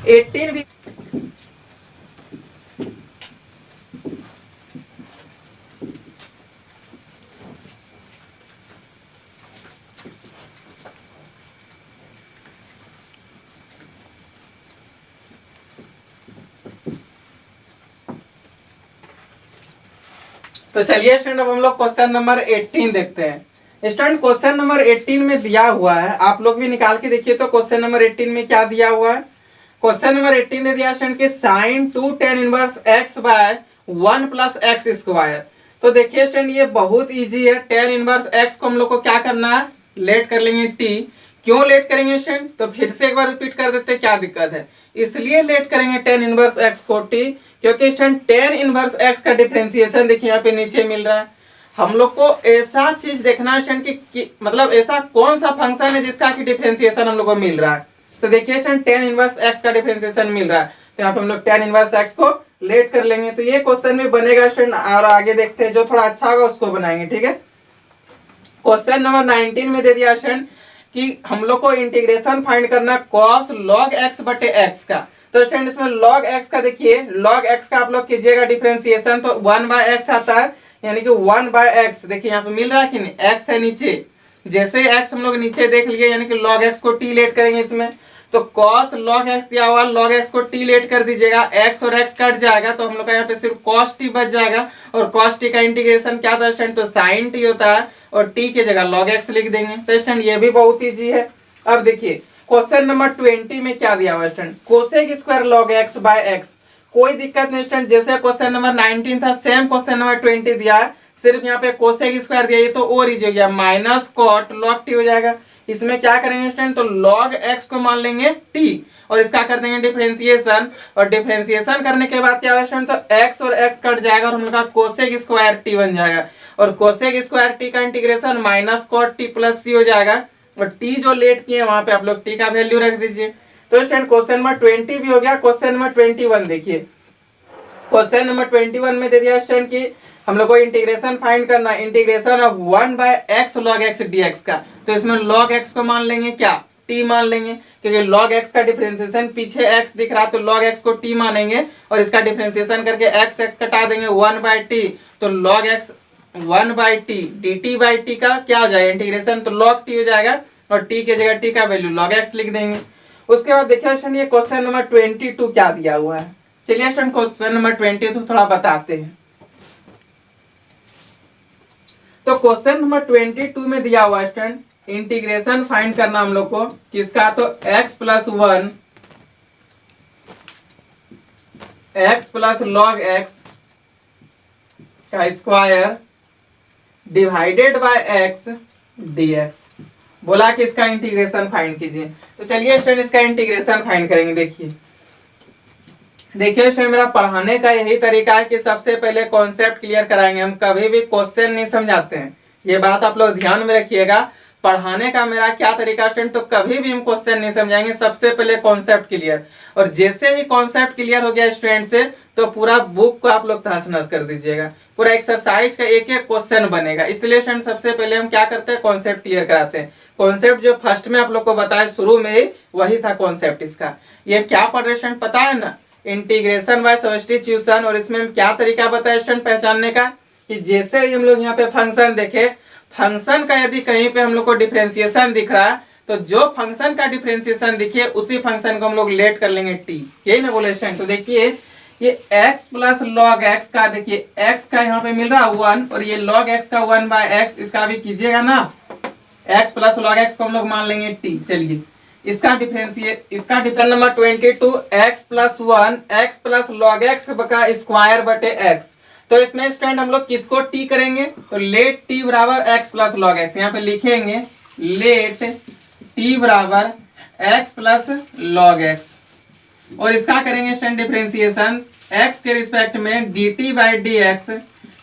Speaker 1: 18 भी तो चलिए स्टूडेंट अब हम लोग क्वेश्चन नंबर 18 देखते हैं। स्टूडेंट क्वेश्चन नंबर 18 में दिया हुआ है, आप लोग भी निकाल के देखिए तो क्वेश्चन नंबर 18 में क्या दिया हुआ है। क्वेश्चन नंबर 18 ने दिया स्टूडेंट कि sine 2 tan inverse x by 1 plus x square. तो देखिए स्टूडेंट ये बहुत इजी है। tan इनवर्स x को हम लोग को क्या करना है, लेट कर लेंगे t। क्यों लेट करेंगे स्टूडेंट, तो फिर से एक बार रिपीट कर देते, क्या दिक्कत है, इसलिए लेट करेंगे tan इनवर्स x को t, क्योंकि स्टूडेंट tan इनवर्स x का डिफरेंशिएशन देखिए यहाँ पे नीचे मिल रहा है। हम लोग को ऐसा चीज देखना है स्टूडेंट कि मतलब ऐसा कौन सा फंक्शन है जिसका कि डिफरेंशिएशन हम लोग को मिल रहा है। तो देखिए स्टूडेंट tan इनवर्स x का डिफरेंशिएशन मिल रहा है, तो यहाँ पे हम लोग tan इनवर्स x को लेट कर लेंगे। तो ये क्वेश्चन भी बनेगा स्टूडेंट, और आगे देखते हैं जो थोड़ा अच्छा होगा उसको बनाएंगे, ठीक है। क्वेश्चन नंबर 19 में दे दिया स्टूडेंट कि हम लोग को इंटीग्रेशन फाइंड करना cos log x बटे x का। तो स्टूडेंट इसमें log x का देखिए, log x का आप लोग कीजिएगा डिफरेंशिएशन, तो 1/x आता है, यानी कि 1/x देखिए यहाँ पे मिल रहा है कि नहीं, x है नीचे, जैसे x हम लोग नीचे देख लिए, यानी कि log x को t लेट करेंगे इसमें, तो cos log x दिया हुआ, log x को t लेट कर दीजिएगा, x और x कट जाएगा तो हम लोग का यहाँ पे सिर्फ cos t बच जाएगा, और cos t का इंटीग्रेशन क्या था स्टूडेंट, तो sin t होता है, और t की जगह log x लिख देंगे। तो स्टूडेंट ये भी बहुत ईजी है। अब देखिए क्वेश्चन नंबर 20 में क्या दिया हुआ student, cosec square log x by x। कोई दिक्कत नहीं स्टूडेंट, जैसे क्वेश्चन नंबर 19 था सेम क्वेश्चन नंबर 20 दिया है, सिर्फ यहाँ पे कोसेक स्क्वायर दिया, ये तो और इजी हो गया, माइनस कॉट log t हो जाएगा। इसमें क्या करेंगे स्टूडेंट, तो log x को मान लेंगे t, और इसका कर देंगे डिफरेंशिएशन, और डिफरेंशिएशन करने के बाद क्या होगा स्टूडेंट, तो x और x कट जाएगा और हम लोग का कोसेक स्क्वायर t बन जाएगा, और कोसेक स्क्वायर t का integration minus cot t plus c हो जाएगा, और t जो लेट किए वहां पे आप लोग t का वैल्यू रख दीजिए। तो स्टूडेंट क्वेश्चन नंबर 20 भी हो गया। क्वेश्चन नंबर 21 देखिए, क्वेश्चन नंबर 21 में दे दिया स्टूडेंट कि हम लोग को इंटीग्रेशन फाइंड करना, integration of 1/x log x dx का। तो इसमें log x को मान लेंगे क्या, t मान लेंगे, क्योंकि log x का डिफरेंशिएशन पीछे x दिख रहा है, तो log x को t मानेंगे, और इसका डिफरेंशिएशन करके x कटा देंगे 1/t, तो log x 1/t dt by t का क्या हो जाएगा इंटीग्रेशन, तो log t हो जाएगा, और t की जगह t का वैल्यू log x लिख देंगे। उसके बाद देखिए स्टूडेंट ये क्वेश्चन नंबर 22 क्या दिया हुआ है। चलिए स्टूडेंट क्वेश्चन नंबर 22 थोड़ा बताते हैं। तो क्वेश्चन नंबर 22 में दिया हुआ स्टूडेंट, इंटीग्रेशन फाइंड करना हम लोग को किसका, तो x plus 1 x plus log x का square divided by x dx। बोला कि इसका इंटीग्रेशन फाइंड कीजिए। तो चलिए स्टूडेंट इसका इंटीग्रेशन फाइंड करेंगे। देखिए स्टूडेंट, मेरा पढ़ाने का यही तरीका है कि सबसे पहले कॉन्सेप्ट क्लियर कराएंगे। हम कभी भी क्वेश्चन नहीं समझाते हैं, ये बात आप लोग ध्यान में रखिएगा। पढ़ाने का मेरा क्या तरीका स्टूडेंट, तो कभी भी हम क्वेश्चन नहीं समझाएंगे, सबसे पहले कॉन्सेप्ट क्लियर। और जैसे ही कॉन्सेप्ट क्लियर हो गया स्टूडेंट से, तो पूरा बुक को आप लोग तहस नहस कर दीजिएगा। पूरा एक्सरसाइज का एक एक क्वेश्चन बनेगा। इसलिए स्टूडेंट सबसे पहले हम क्या करते हैं, कॉन्सेप्ट क्लियर कराते हैं। कॉन्सेप्ट जो फर्स्ट में आप लोग को बताया शुरू में ही, वही था कॉन्सेप्ट इसका। ये क्या पढ़ रहे स्टूडेंट पता है ना, इंटीग्रेशन बाय सब्स्टिट्यूशन। और इसमें हम क्या तरीका बताया स्टूडेंट पहचानने का, कि जैसे ही हम लोग यहाँ पे फंक्शन देखे, फंक्शन का यदि कहीं पे हम लोग को डिफरेंशिएशन दिख रहा है, तो जो फंक्शन का डिफरेंशिएशन दिखे उसी फंक्शन को हम लोग लेट कर लेंगे t। यही ना बोले स्टूडेंट। तो देखिए ये x प्लस लॉग x का, देखिए x का यहाँ पे मिल रहा है 1, और ये लॉग x का 1 बाय x, इसका भी कीजिएगा ना, x प्लस लॉग x को हम लोग मान लेंगे t। चलिए इसका डिफरेंशिएट, इसका difference number 22 x plus 1 x plus log x का स्क्वायर बटे x। तो इसमें स्टूडेंट हम लोग किसको t करेंगे, तो लेट t बराबर x प्लस लॉग x। यहाँ पे लिखेंगे लेट t बराबर x प्लस लॉग x, और इसका करेंगे स्टूडेंट डिफरेंशिएशन x के रिस्पेक्ट में dt by d x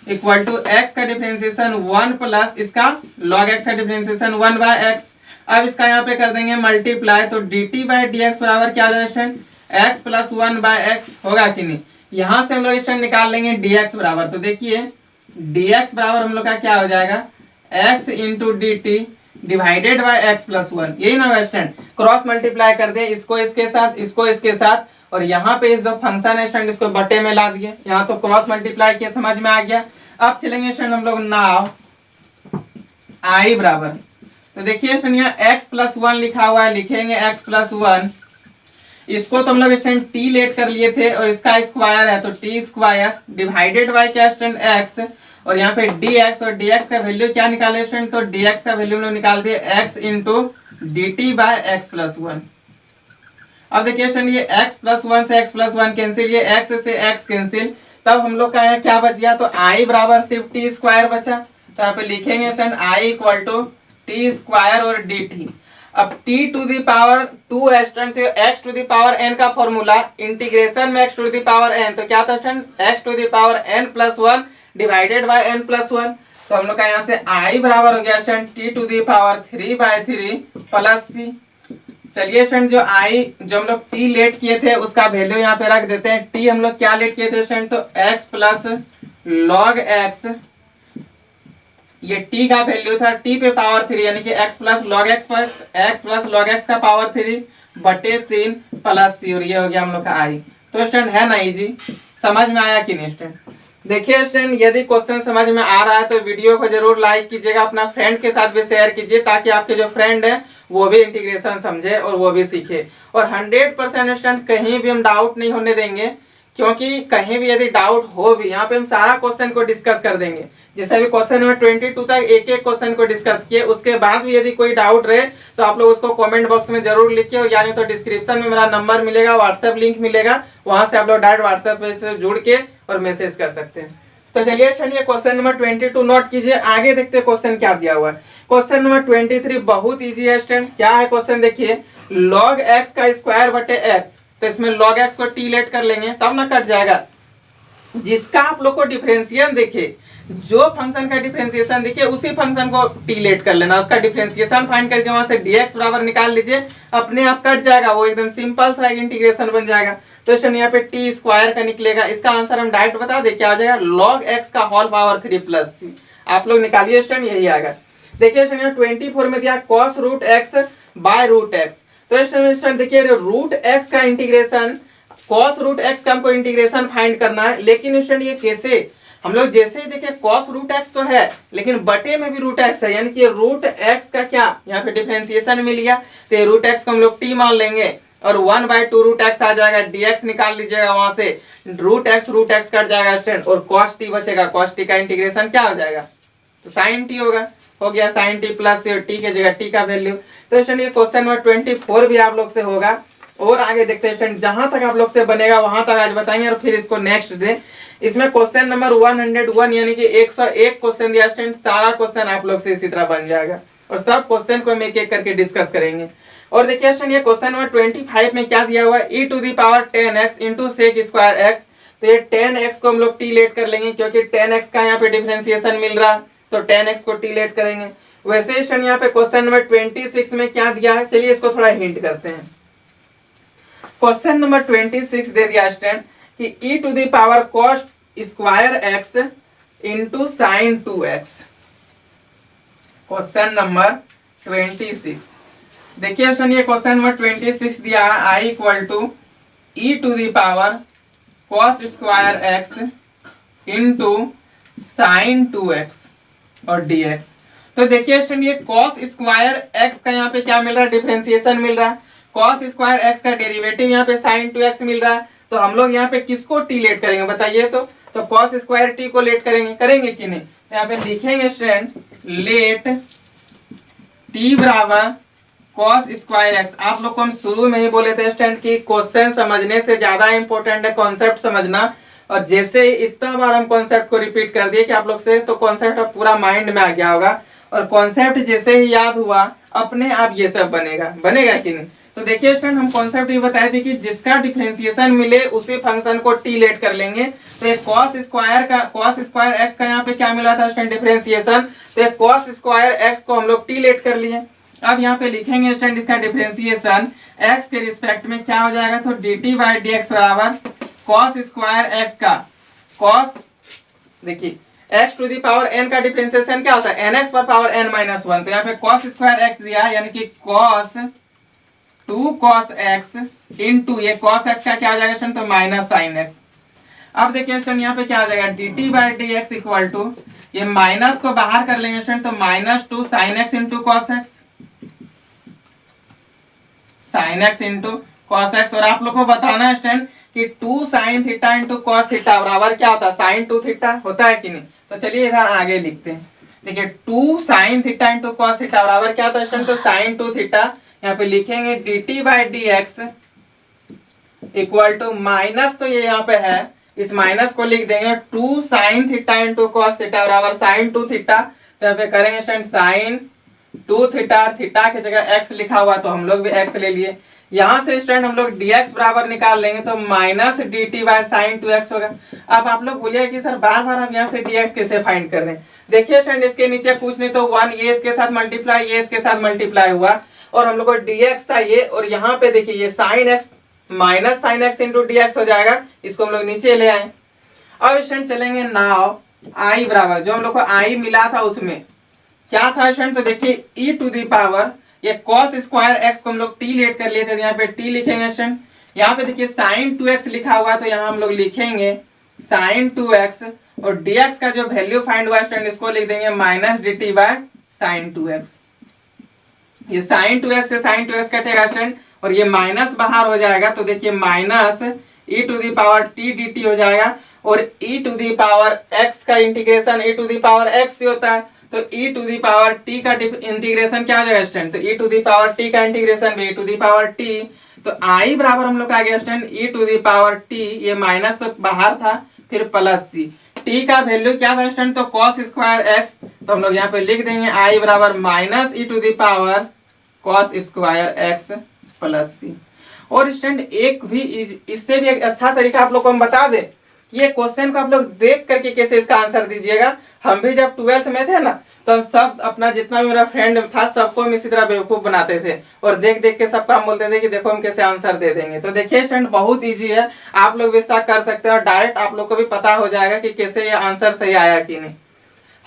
Speaker 1: equal to x का डिफरेंशिएशन 1 प्लस इसका log x का डिफरेंशिएशन 1 बाय x। अब इसका यहाँ पे कर देंगे मल्टीप्लाई, तो dt बाई डी एक्स बराबर क्या हो जाएगा student, x plus 1 by x होगा कि नहीं। यहाँ से हम लोग स्टूडेंट निकाल लेंगे dx बराबर। तो देखिए dx बराबर हम लोग का क्या हो जाएगा, x into d T divided by x plus 1। यही ना स्टूडेंट, क्रॉस मल्टीप्लाई कर दे, इसको इसके साथ, इसको इसके साथ, और यहाँ पे इस जो फंक्शन है स्टूडेंट इसको बटे में ला दिए। यहाँ तो क्रॉस मल्टीप्लाई किया, समझ में आ गया। अब चलेंगे स्टूडेंट हम लोग नाव i बराबर, तो देखिए स्टूडेंट यहाँ x प्लस 1 लिखा हुआ है, लिखेंगे x प्लस 1। इसको तो हम लोग स्टूडेंट t लेट कर लिए थे, और इसका स्क्वायर है तो t स्क्वायर डिवाइडेड बाय क्या स्टूडेंट x, और यहाँ पे dx, और dx का वैल्यू क्या निकाले स्टूडेंट, तो dx का वैल्यू हम लोग निकाल दिए x into d t by x plus 1। अब देखिए स्टूडेंट ये x प्लस 1 से x प्लस 1 कैंसिल, ये x से x कैंसिल, तब हम लोग का यहाँ क्या बच गया, तो i बराबर सिर्फ t स्क्वायर बचा। तो यहाँ पे लिखेंगे student i equal to t square और डी टी। अब t टू दी पावर 2 है स्टूडेंट, तो x to the power n का फॉर्मूला इंटीग्रेशन में x to the power n, तो क्या था student, x to the power n plus 1 divided by n plus 1। तो हम लोग का यहाँ से i बराबर हो गया student t to the power 3 by 3 plus c। चलिए स्टूडेंट जो i जो हम लोग t लेट किए थे उसका वैल्यू यहाँ पे रख देते हैं। t हम लोग क्या लेट किए थे स्टूडेंट, तो x प्लस लॉग x, ये t का वैल्यू था t पे पावर 3, यानी कि x प्लस लॉग x पर x प्लस लॉग x का पावर 3 बटे 3 प्लस c, और ये हो गया हम लोग का i। तो स्टूडेंट है ना इजी, समझ में आया कि नहीं स्टूडेंट। देखिए स्टूडेंट यदि क्वेश्चन समझ में आ रहा है तो वीडियो को जरूर लाइक कीजिएगा, अपना फ्रेंड के साथ भी शेयर कीजिए, ताकि आपके जो फ्रेंड है वो भी इंटीग्रेशन समझे और वो भी सीखे। और 100% स्टूडेंट कहीं भी हम डाउट नहीं होने देंगे, क्योंकि कहीं भी यदि डाउट हो भी, यहाँ पे हम सारा क्वेश्चन को डिस्कस कर देंगे। जैसे भी क्वेश्चन नंबर 22 तक एक एक क्वेश्चन को डिस्कस किए, उसके बाद भी यदि कोई डाउट रहे तो आप लोग उसको कमेंट बॉक्स में जरूर लिखिए, और यानी तो डिस्क्रिप्शन में मेरा नंबर मिलेगा, व्हाट्सएप लिंक मिलेगा, वहां से आप लोग डायरेक्ट व्हाट्सएप से जुड़ के और मैसेज कर सकते हैं। तो चलिए स्टूडेंट ये क्वेश्चन नंबर 22 नोट कीजिए। आगे देखते हैं क्वेश्चन क्या दिया हुआ है। क्वेश्चन नंबर 23 बहुत इजी है स्टूडेंट। क्या है क्वेश्चन, देखिए log x का स्क्वायर बटे x, तो इसमें log x को t लेट कर लेंगे तब ना कट जाएगा। जिसका आप लोग को डिफरेंशिएशन देखे, जो फंक्शन का डिफरेंशिएशन दिखे उसी फंक्शन को t लेट कर लेना, उसका डिफरेंशिएशन फाइंड करके वहां से dx बराबर निकाल लीजिए, अपने आप कट जाएगा, वो एकदम सिंपल सा इंटीग्रेशन बन जाएगा। तो स्टूडेंट यहाँ पे t स्क्वायर का निकलेगा, इसका आंसर हम डायरेक्ट बता दे क्या हो जाएगा, log x का होल पावर 3 प्लस c। आप लोग निकालिए स्टूडेंट, यही आएगा। देखिए स्टूडेंट यहाँ 24 में दिया cos root x by root x। तो स्टूडेंट देखिए रूट x का इंटीग्रेशन, cos रूट x का हमको इंटीग्रेशन फाइंड करना है, लेकिन स्टूडेंट ये कैसे, हम लोग जैसे ही देखिए cos रूट x तो है, लेकिन बटे में भी रूट x है, यानी कि रूट x का क्या यहाँ पे डिफरेंशिएशन मिल गया, तो रूट x को हम लोग t मान लेंगे, और 1/2 रूट x आ जाएगा, dx निकाल लीजिएगा वहां से, रूट x कट जाएगा स्टूडेंट, और cos t बचेगा, cos t का इंटीग्रेशन क्या हो जाएगा, तो साइन टी होगा, हो गया साइन टी प्लस टी के जगह टी का वैल्यू। तो स्टूडेंट ये क्वेश्चन नंबर 24 भी आप लोग से होगा। और आगे देखते हैं स्टूडेंट, जहां तक आप लोग से बनेगा वहां तक आज बताएंगे और फिर इसको नेक्स्ट डे। इसमें क्वेश्चन नंबर 101 यानी कि 101 क्वेश्चन दिया स्टूडेंट, सारा क्वेश्चन आप लोग से इसी तरह बन जाएगा और सब क्वेश्चन को हम एक एक करके डिस्कस करेंगे। और देखिए स्टूडेंट ये क्वेश्चन नंबर 25 में क्या दिया हुआ है, e to the power 10x into sec square x. तो ये 10x को हम लोग टी लेट कर लेंगे क्योंकि 10x का यहाँ पे डिफरेंशिएशन मिल रहा है, तो 10x को टी लेट करेंगे। वैसे स्टूडेंट यहाँ पे क्वेश्चन नंबर 26 में क्या दिया है, चलिए इसको थोड़ा हिंट करते हैं। क्वेश्चन नंबर 26 दे दिया स्टूडेंट कि e to the power cos square x into sine 2x। Question number 26 देखिए स्टूडेंट ये क्वेश्चन नंबर 26 दिया है, i equal to e to the power cos square x into sine 2x और dx। तो देखिए student ये cos square x का यहाँ पे क्या मिल रहा है, डिफरेंशिएशन मिल रहा है। कॉस स्क्वायर एक्स का डेरिवेटिव यहाँ पे साइन 2x मिल रहा है। तो हम लोग यहाँ पे किसको टी लेट करेंगे बताइए, तो कॉस स्क्वायर टी को लेट करेंगे कि नहीं। तो यहाँ पे लिखेंगे स्टूडेंट लेट टी बराबर कॉस स्क्वायर एक्स। आप लोग को हम शुरू में ही बोले थे स्टूडेंट कि क्वेश्चन समझने से ज्यादा इंपॉर्टेंट है कॉन्सेप्ट समझना। और जैसे इतना बार हम कॉन्सेप्ट को रिपीट कर दिए कि आप लोग से, तो कॉन्सेप्ट पूरा माइंड में आ गया होगा और कॉन्सेप्ट जैसे ही याद हुआ अपने आप ये सब बनेगा कि नहीं। तो देखिए स्टूडेंट हम कॉन्सेप्ट ये बताए थे कि जिसका डिफरेंशिएशन मिले उसी फंक्शन को टी लेट कर लेंगे। तो एक कॉस स्क्वायर एक्स का यहाँ पे क्या मिला था स्टूडेंट, डिफरेंशिएशन। तो एक कॉस स्क्वायर एक्स को हम लोग टी लेट कर लिए। अब यहाँ पे लिखेंगे स्टूडेंट इसका डिफरेंशिएशन x के रिस्पेक्ट में क्या हो जाएगा, तो dt बाई डी एक्स बराबर कॉस स्क्वायर एक्स का कॉस, देखिए x to the power n का डिफरेंशिएशन क्या होता है, nx पर पावर n माइनस 1। तो यहाँ पे कॉस स्क्वायर x दिया है यानी कि कॉस 2 cos x इंटू ये cos x का क्या हो जाएगा स्टूडेंट, तो माइनस साइन x। अब देखिए स्टूडेंट यहाँ पे क्या हो जाएगा, dt by d x equal to ये माइनस को बाहर कर लेंगे स्टूडेंट, तो minus 2 sine x into cos x, sine x into cos x। और आप लोग को बताना है स्टूडेंट कि 2 sine theta into cos theta बराबर क्या होता है, साइन 2 थीटा होता है कि नहीं। तो चलिए इधर आगे लिखते हैं। देखिए 2 sine theta into cos theta बराबर क्या होता है स्टूडेंट, तो साइन 2 थीटा। यहाँ पे लिखेंगे dt by d x equal to minus, तो ये यहाँ पे है, इस माइनस को लिख देंगे 2 sine theta into cos theta बराबर साइन 2 थीटा। तो यहाँ पे करेंगे स्टूडेंट साइन 2 थीटा, थीटा की जगह x लिखा हुआ तो हम लोग भी x ले लिए। यहाँ से स्टूडेंट हम लोग dx बराबर निकाल लेंगे तो minus dt by sine 2x होगा। अब आप लोग बोलिए कि सर बार बार हम यहाँ से dx कैसे फाइंड कर रहे हैं। देखिए स्टूडेंट इसके नीचे कुछ नहीं तो 1 ये इसके साथ मल्टीप्लाई, ये इसके साथ मल्टीप्लाई हुआ और हम लोग को dx चाहिए। और यहाँ पे देखिए ये sine x minus sine x into dx हो जाएगा, इसको हम लोग नीचे ले आए। अब स्टूडेंट चलेंगे नाउ i बराबर, जो हम लोग को i मिला था उसमें क्या था स्टूडेंट, तो देखिए e टू दी पावर ये cos स्क्वायर x को हम लोग t लेट कर लिए थे, यहाँ पे t लिखेंगे स्टूडेंट। यहाँ पे देखिए साइन 2x लिखा हुआ तो यहाँ हम लोग लिखेंगे साइन 2x और dx का जो वैल्यू फाइंड हुआ स्टूडेंट इसको लिख देंगे minus dt by sine 2x। ये साइन 2x से साइन 2x कटेगा स्टूडेंट और ये माइनस बाहर हो जाएगा, तो देखिए minus e to the power t dt हो जाएगा। और e to the power x का integration e to the power x ही होता है, तो e to the power t का इंटीग्रेशन क्या हो जाएगा स्टूडेंट, तो e to the power t का इंटीग्रेशन भी e to the power t। तो i बराबर हम लोग आ गया student e to the power t, ये माइनस तो बाहर था फिर प्लस c। t का वैल्यू क्या था स्टूडेंट, तो cos स्क्वायर x, तो हम लोग यहाँ पे लिख देंगे i बराबर minus e to the power cos square x plus c। और स्टूडेंट एक भी इससे भी एक अच्छा तरीका आप लोग को हम बता दें, ये क्वेश्चन को आप लोग देख करके कैसे इसका आंसर दीजिएगा। हम भी जब 12th में थे ना तो हम सब अपना जितना भी मेरा फ्रेंड था सबको हम इसी तरह बेवकूफ बनाते थे और देख देख के सबका हम बोलते थे कि देखो हम कैसे आंसर दे देंगे। तो देखिए स्टूडेंट बहुत इजी है, आप लोग भी इसका कर सकते हैं और डायरेक्ट आप लोग को भी पता हो जाएगा कि कैसे ये आंसर सही आया कि नहीं।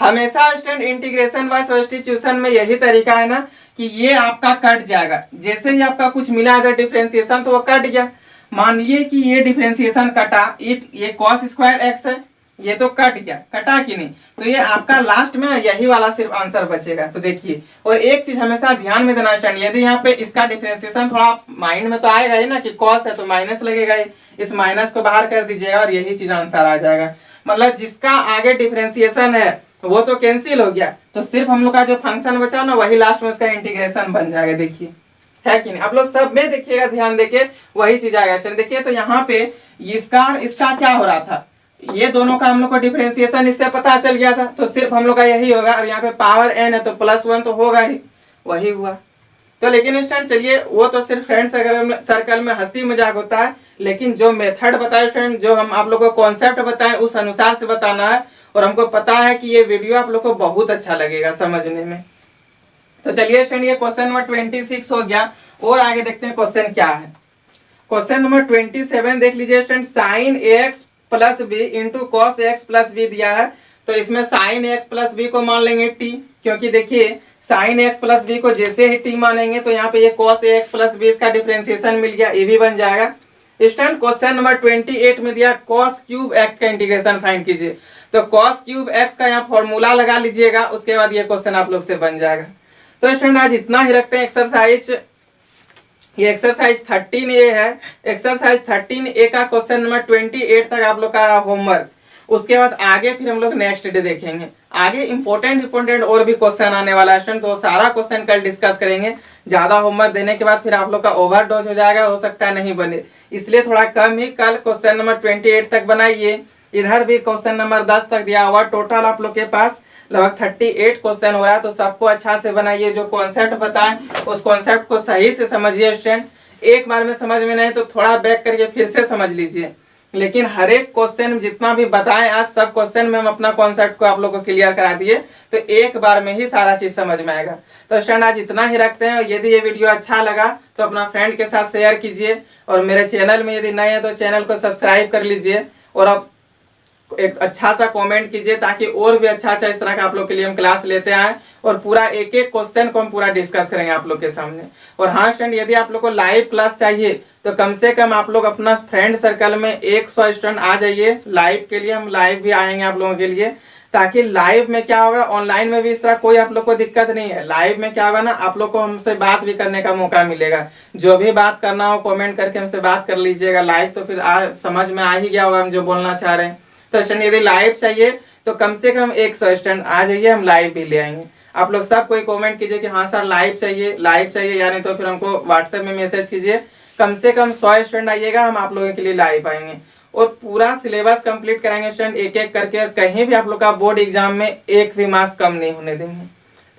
Speaker 1: हमेशा स्टूडेंट इंटीग्रेशन बाय सब्स्टिट्यूशन में यही तरीका है ना कि ये आपका कट जाएगा, जैसे ही आपका कुछ मिला इधर डिफरेंशिएशन तो वो कट गया। मान लिए कि ये डिफरेंशिएशन कटा, ये cos स्क्वायर x है, ये तो कट गया, कटा कि नहीं, तो ये आपका लास्ट में यही वाला सिर्फ आंसर बचेगा। तो देखिए और एक चीज हमेशा ध्यान में देना स्टूडेंट, यदि यहाँ पे इसका डिफरेंशिएशन थोड़ा माइंड में तो आएगा ही ना कि cos है तो माइनस लगेगा ही, इस माइनस को बाहर कर दीजिएगा और यही चीज आंसर आ जाएगा। मतलब जिसका आगे डिफरेंशिएशन है वो तो कैंसिल हो गया, तो सिर्फ हम लोग का जो फंक्शन बचा ना वही लास्ट में उसका इंटीग्रेशन बन जाएगा। देखिए है कि नहीं, आप लोग सब में देखिएगा, ध्यान देके वही चीज आएगा स्टूडेंट। देखिए तो यहाँ पे इसका क्या हो रहा था, ये दोनों का हम लोग को डिफरेंशिएशन इससे पता चल गया था, तो सिर्फ हम लोग का यही होगा। अब यहाँ पे पावर n है तो +1 तो होगा ही, वही हुआ। तो लेकिन स्टूडेंट चलिए, वो तो सिर्फ फ्रेंड सर्कल में हंसी मजाक होता है, लेकिन जो मेथड बताए स्टूडेंट, जो हम आप लोग को कॉन्सेप्ट बताएं उस अनुसार से बताना है। और हमको पता है कि ये वीडियो आप लोग को बहुत अच्छा लगेगा समझने में। तो चलिए स्टूडेंट, ये क्वेश्चन नंबर 26 हो गया, और आगे देखते हैं क्वेश्चन क्या है। क्वेश्चन नंबर 27 देख लीजिए student, sin ax plus b into cos x plus b दिया है। तो इसमें sin ax प्लस बी को मान लेंगे t, क्योंकि देखिए sin x प्लस बी को जैसे ही t मानेंगे तो यहाँ पे ये cos ax प्लस बी इसका डिफरेंशिएशन मिल गया, ये भी बन जाएगा। स्टूडेंट क्वेश्चन नंबर 28 में दिया cos क्यूब x का इंटीग्रेशन फाइंड कीजिए। तो cos क्यूब x का यहाँ फॉर्मूला लगा लीजिएगा, उसके बाद ये क्वेश्चन आप लोग से बन जाएगा। तो स्टूडेंट आज इतना ही रखते हैं। एक्सरसाइज ये एक्सरसाइज 13A है। एक्सरसाइज 13A का क्वेश्चन नंबर 28 तक आप लोग का होमवर्क, उसके बाद आगे फिर हम लोग नेक्स्ट डे देखेंगे। आगे इंपॉर्टेंट और भी क्वेश्चन आने वाला है, तो सारा क्वेश्चन कल डिस्कस करेंगे। ज्यादा होमवर्क देने के बाद फिर आप लोग का ओवरडोज हो जाएगा, हो सकता है नहीं बने, इसलिए थोड़ा कम ही कल क्वेश्चन नंबर 28 तक बनाइए। इधर भी क्वेश्चन नंबर 10 तक दिया हुआ, टोटल आप लोग के पास लगभग 38 क्वेश्चन हो रहा है। तो सबको अच्छा से बनाइए, जो कॉन्सेप्ट बताएं उस कॉन्सेप्ट को सही से समझिए स्टूडेंट। एक बार में समझ में नहीं तो थोड़ा बैक करके फिर से समझ लीजिए, लेकिन हर एक क्वेश्चन जितना भी बताएं आज, सब क्वेश्चन में हम अपना कॉन्सेप्ट को आप लोगों को क्लियर करा दिए, तो एक बार में ही सारा चीज समझ में आएगा। तो स्टूडेंट आज इतना ही रखते हैं। यदि ये वीडियो अच्छा लगा तो अपना फ्रेंड के साथ शेयर कीजिए, और मेरे चैनल में यदि नए हैं तो चैनल को सब्सक्राइब कर लीजिए, और अब एक अच्छा सा कमेंट कीजिए, ताकि और भी अच्छा इस तरह का आप लोग के लिए हम क्लास लेते आए, और पूरा एक एक क्वेश्चन को हम पूरा डिस्कस करेंगे आप लोग के सामने। और हाँ स्टूडेंट, यदि आप लोग को लाइव क्लास चाहिए तो कम से कम आप लोग अपना फ्रेंड सर्कल में 100 स्टूडेंट आ जाइए लाइव के लिए। हम लाइव भी आएंगे आप लोगों के लिए, ताकि लाइव में क्या होगा, ऑनलाइन में भी इस तरह कोई आप लोग को दिक्कत नहीं है। लाइव में क्या होगा ना, आप लोग को हमसे बात भी करने का मौका मिलेगा। जो भी बात करना हो कमेंट करके हमसे बात कर लीजिएगा लाइव, तो फिर समझ में आ ही गया होगा हम जो बोलना चाह रहे हैं। तो स्टूडेंट यदि लाइव चाहिए तो कम से कम 100 स्टूडेंट आ जाइए, हम लाइव भी ले आएंगे। आप लोग सब कोई कमेंट कीजिए कि हाँ सर लाइव चाहिए, यानी तो फिर हमको व्हाट्सएप में मैसेज कीजिए। कम से कम 100 स्टूडेंट आइएगा, हम आप लोगों के लिए लाइव आएंगे, और पूरा सिलेबस कंप्लीट कराएंगे स्टूडेंट एक एक करके, और कहीं भी आप लोग का बोर्ड एग्जाम में एक भी मार्क्स कम नहीं होने देंगे।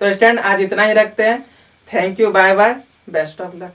Speaker 1: तो स्टूडेंट आज इतना ही रखते हैं। Thank you, bye bye, best of luck.